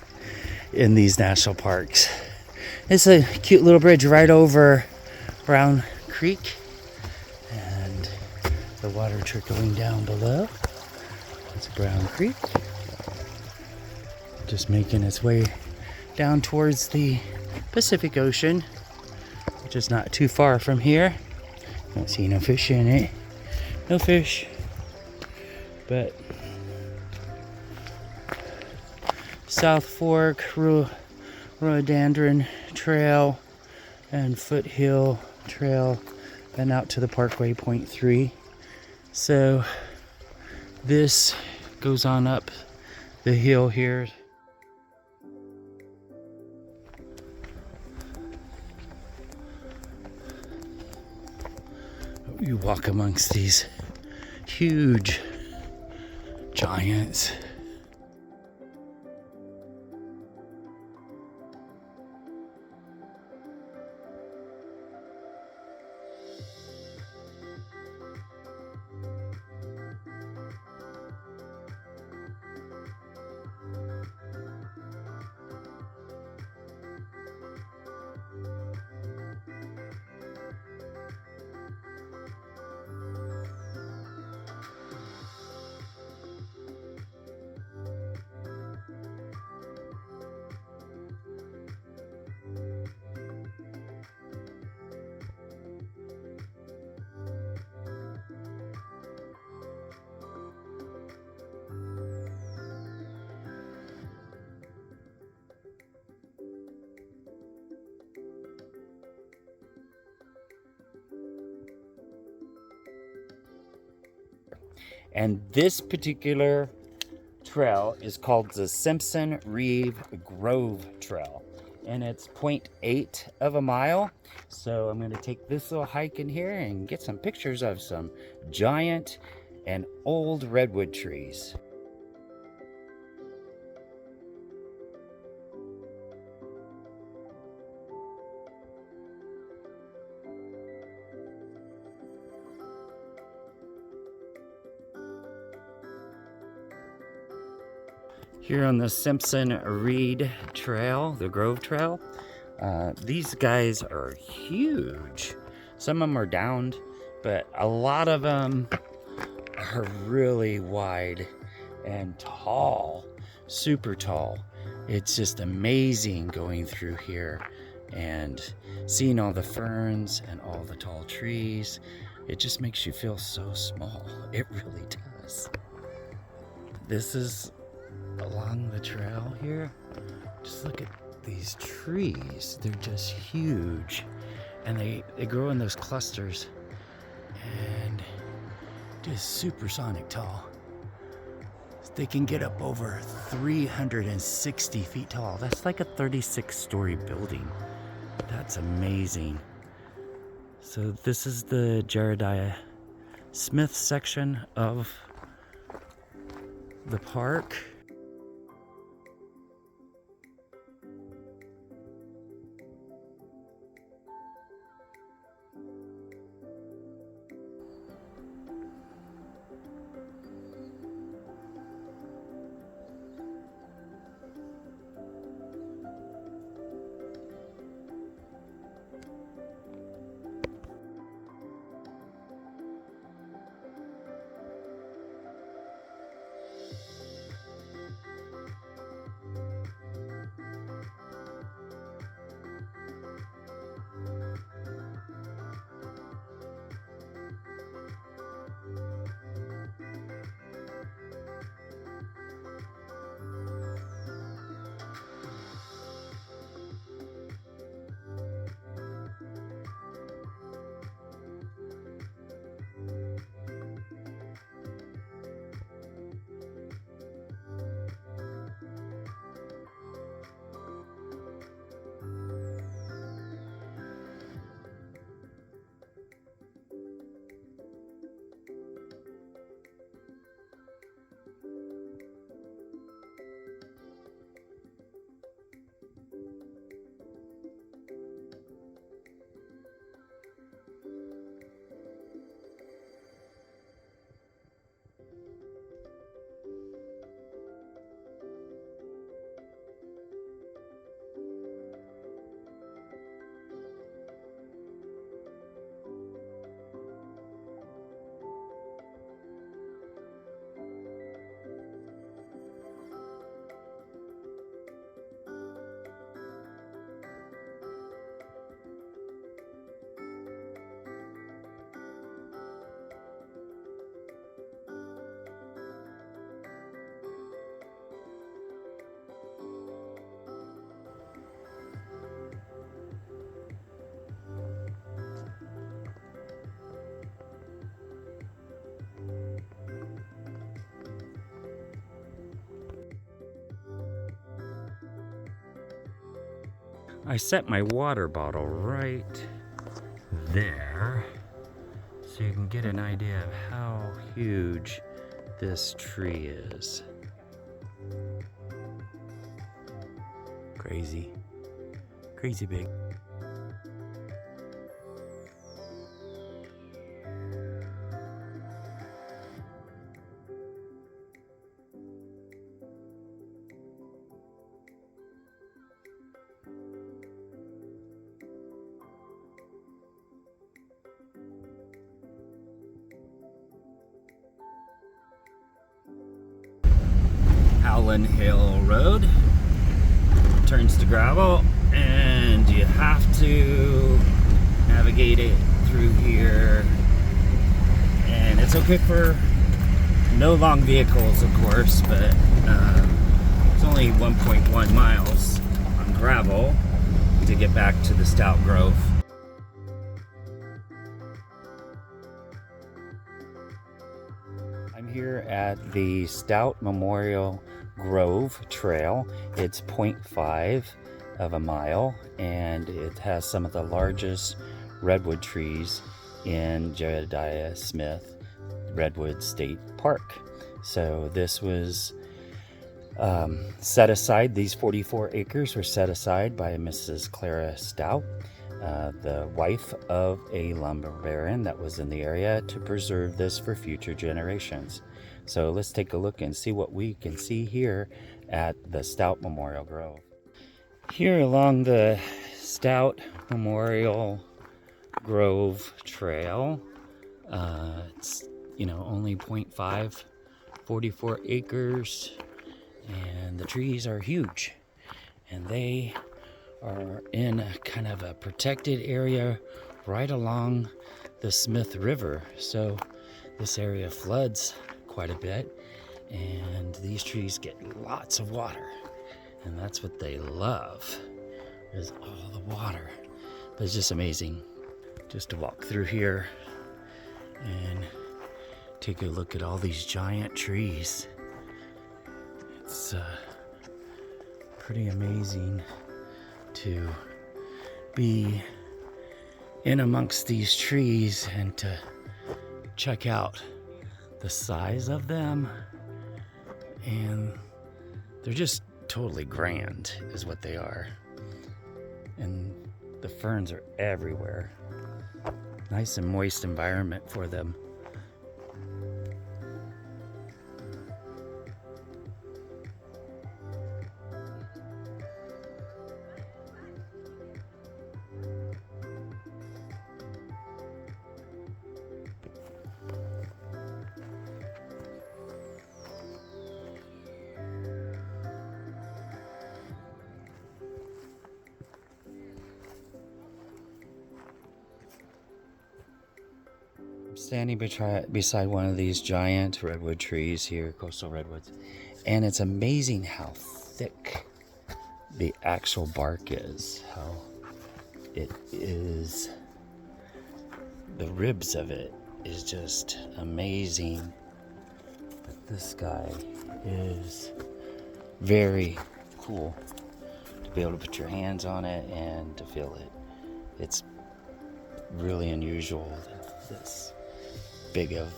in these national parks. It's a cute little bridge right over Brown Creek, and the water trickling down below. It's Brown Creek, just making its way down towards the Pacific Ocean, which is not too far from here. Don't see no fish in it. No fish. But South Fork, Rhododendron Trail, and Foothill Trail, and out to the Parkway Point 3. So this goes on up the hill here. You walk amongst these huge giants. And this particular trail is called the Stout-Reed Grove Trail, and it's 0.8 of a mile. So I'm going to take this little hike in here and get some pictures of some giant and old redwood trees. Here on the Stout-Reed Trail, the Grove Trail, these guys are huge. Some of them are downed, but a lot of them are really wide and tall, super tall. It's just amazing going through here and seeing all the ferns and all the tall trees. It just makes you feel so small. It really does. This is along the trail here. Just look at these trees. They're just huge, and they grow in those clusters and just supersonic tall. They can get up over 360 feet tall. That's like a 36-story building. That's amazing. So this is the Jeremiah Smith section of the park. I set my water bottle right there so you can get an idea of how huge this tree is. Crazy. Crazy big. Howland Hill Road turns to gravel, and you have to navigate it through here, and it's okay for no long vehicles, of course, but it's only 1.1 miles on gravel to get back to the Stout Grove. I'm here at the Stout Memorial Grove Trail. It's 0.5 of a mile, and it has some of the largest redwood trees in Jedediah Smith Redwood State Park. So this was set aside, these 44 acres were set aside by Mrs. Clara Stout, the wife of a lumber baron that was in the area, to preserve this for future generations. So let's take a look and see what we can see here at the Stout Memorial Grove. Here along the Stout Memorial Grove Trail, it's only 0.5, 44 acres, and the trees are huge, and they are in a kind of a protected area right along the Smith River. So this area floods quite a bit, and these trees get lots of water, and that's what they love, is all the water. But it's just amazing just to walk through here and take a look at all these giant trees. It's pretty amazing to be in amongst these trees and to check out the size of them, and they're just totally grand is what they are, and the ferns are everywhere. Nice and moist environment for them. Standing beside one of these giant redwood trees here, coastal redwoods, and it's amazing how thick the actual bark is, how it is, the ribs of it is just amazing. But this guy is very cool to be able to put your hands on it and to feel it. It's really unusual that this big of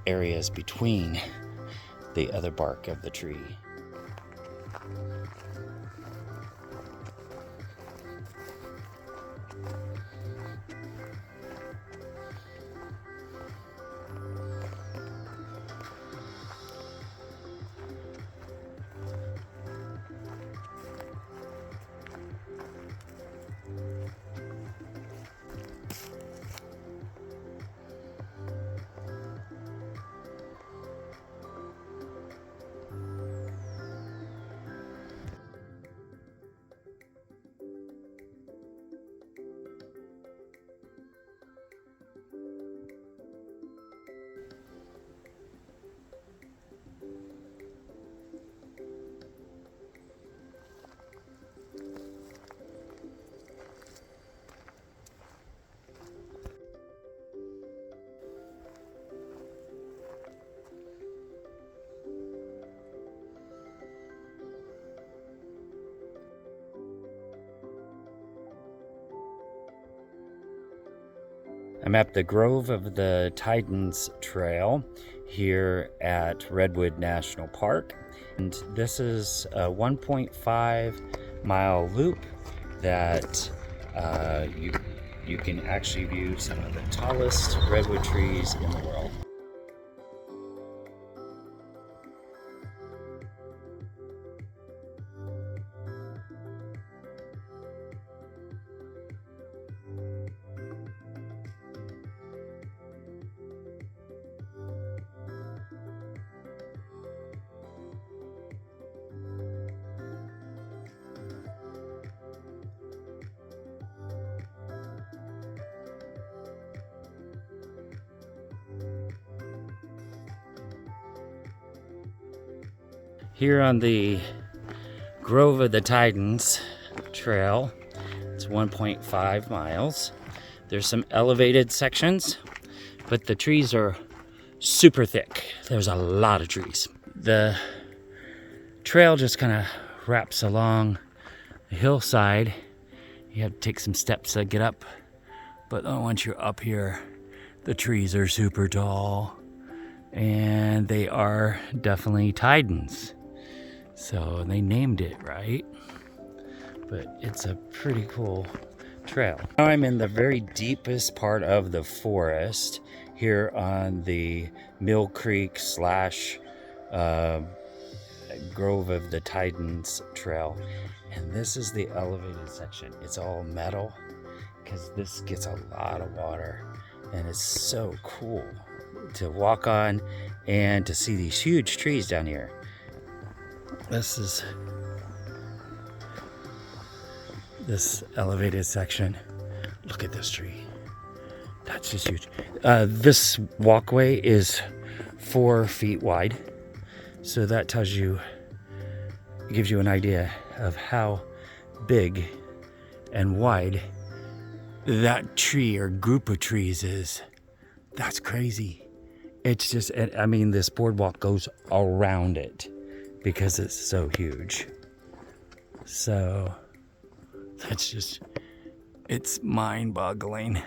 areas between the other bark of the tree. I'm at the Grove of the Titans Trail here at Redwood National Park. And this is a 1.5 mile loop that you can actually view some of the tallest redwood trees in the world. Here on the Grove of the Titans Trail, it's 1.5 miles. There's some elevated sections, but the trees are super thick. There's a lot of trees. The trail just kind of wraps along the hillside. You have to take some steps to get up, but once you're up here, the trees are super tall, and they are definitely Titans. So they named it right, but it's a pretty cool trail. Now I'm in the very deepest part of the forest here on the Mill Creek / Grove of the Titans Trail. And this is the elevated section. It's all metal because this gets a lot of water, and it's so cool to walk on and to see these huge trees down here. This is this elevated section. Look at this tree. That's just huge. This walkway is 4 feet wide. So that tells you, it gives you an idea of how big and wide that tree or group of trees is. That's crazy. It's just, I mean, this boardwalk goes around it because it's so huge. So that's just, it's mind-boggling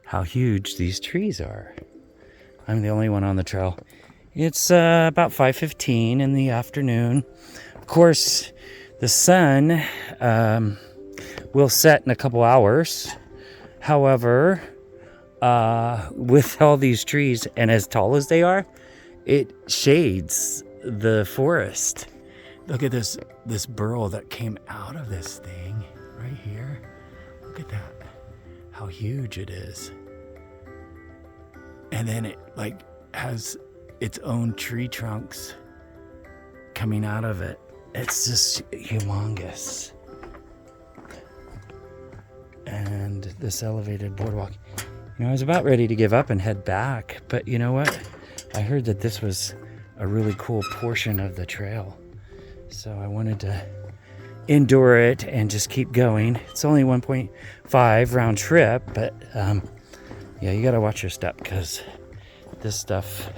how huge these trees are. I'm the only one on the trail. It's about 5:15 in the afternoon. Of course, the sun will set in a couple hours. However, with all these trees and as tall as they are, it shades the forest. Look at this burrow that came out of this thing right here. Look at that, how huge it is. And then it like has its own tree trunks coming out of it. It's just humongous. And this elevated boardwalk, you know, I was about ready to give up and head back, but you know what? I heard that this was a really cool portion of the trail, so I wanted to endure it and just keep going. It's only 1.5 round trip, but yeah, you gotta watch your step because this stuff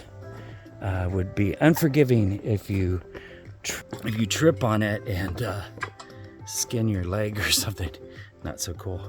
would be unforgiving if you trip on it and skin your leg or something. Not so cool.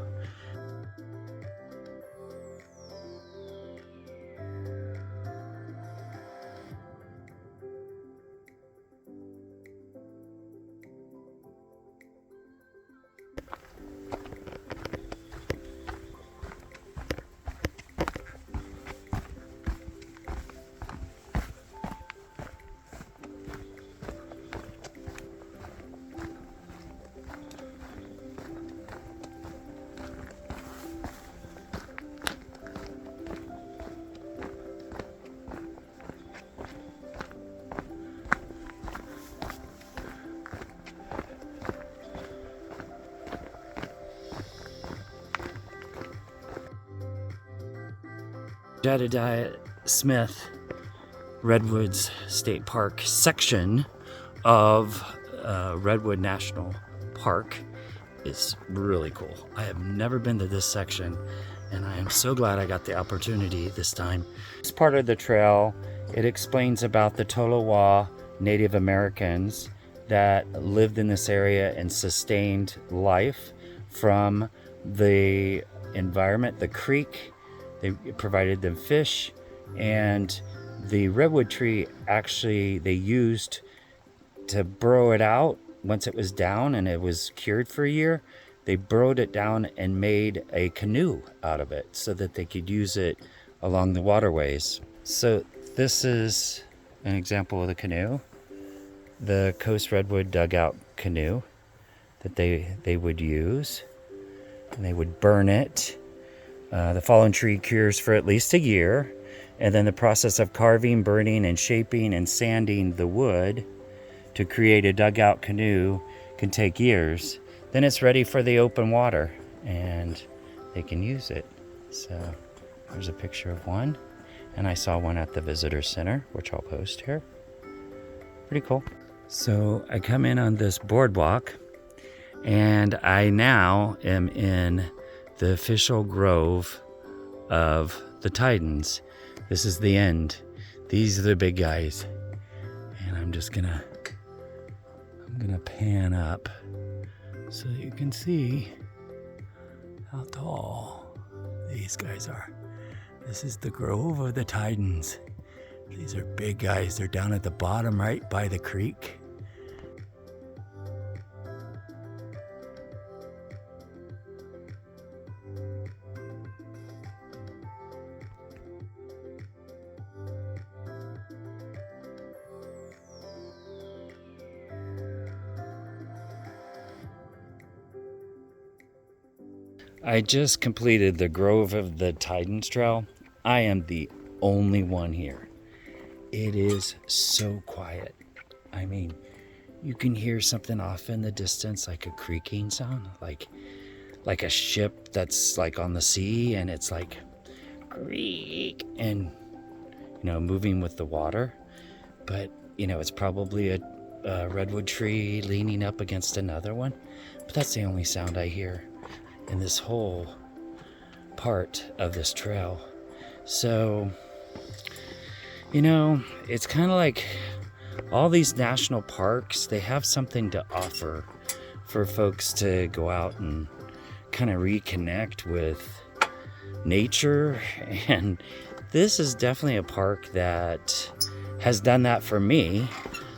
Jedediah Smith Redwoods State Park section of Redwood National Park is really cool. I have never been to this section, and I am so glad I got the opportunity this time. It's part of the trail. It explains about the Tolowa Native Americans that lived in this area and sustained life from the environment, the creek, They provided them fish, and the redwood tree actually they used to burrow it out once it was down and it was cured for a year. They burrowed it down and made a canoe out of it so that they could use it along the waterways. So this is an example of the canoe, the Coast Redwood dugout canoe that they would use, and they would burn it. The fallen tree cures for at least a year, and then the process of carving, burning, and shaping and sanding the wood to create a dugout canoe can take years. Then it's ready for the open water and they can use it. So there's a picture of one, and I saw one at the visitor center, which I'll post here. Pretty cool. So I come in on this boardwalk, and I now am in the official grove of the Titans. This is the end. These are the big guys. And I'm gonna pan up so that you can see how tall these guys are. This is the grove of the Titans. These are big guys. They're down at the bottom right by the creek. I just completed the Grove of the Titans Trail. I am the only one here. It is so quiet. I mean, you can hear something off in the distance, like a creaking sound, like a ship that's like on the sea, and it's like creak and moving with the water. But it's probably a redwood tree leaning up against another one. But that's the only sound I hear in this whole part of this trail. So, it's kind of like all these national parks, they have something to offer for folks to go out and kind of reconnect with nature. And this is definitely a park that has done that for me.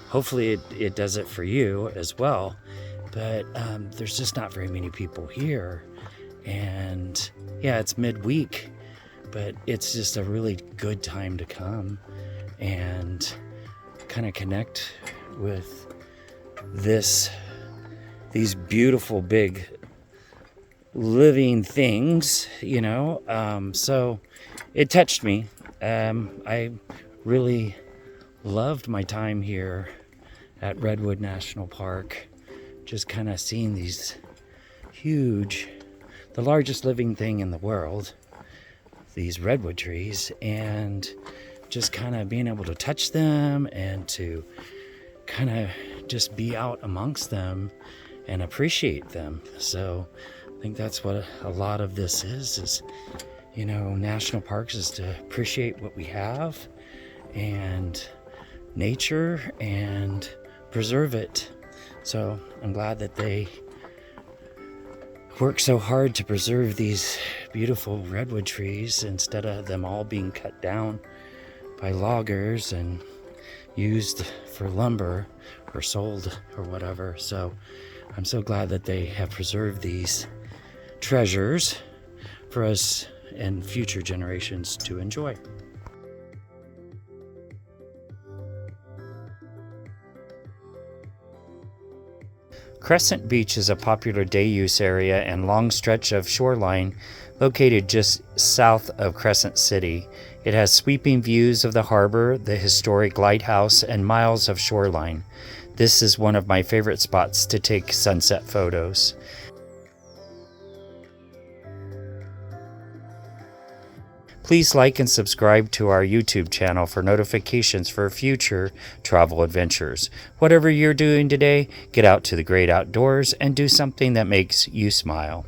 Hopefully it does it for you as well. But there's just not very many people here. And yeah, it's midweek, but it's just a really good time to come and kind of connect with these beautiful big living things, so it touched me. I really loved my time here at Redwood National Park, just kind of seeing these huge, the largest living thing in the world, these redwood trees, and just kind of being able to touch them and to kind of just be out amongst them and appreciate them. So I think that's what a lot of this is, national parks is to appreciate what we have and nature and preserve it. So I'm glad that they work so hard to preserve these beautiful redwood trees instead of them all being cut down by loggers and used for lumber or sold or whatever. So I'm so glad that they have preserved these treasures for us and future generations to enjoy. Crescent Beach is a popular day use area and long stretch of shoreline located just south of Crescent City. It has sweeping views of the harbor, the historic lighthouse, and miles of shoreline. This is one of my favorite spots to take sunset photos. Please like and subscribe to our YouTube channel for notifications for future travel adventures. Whatever you're doing today, get out to the great outdoors and do something that makes you smile.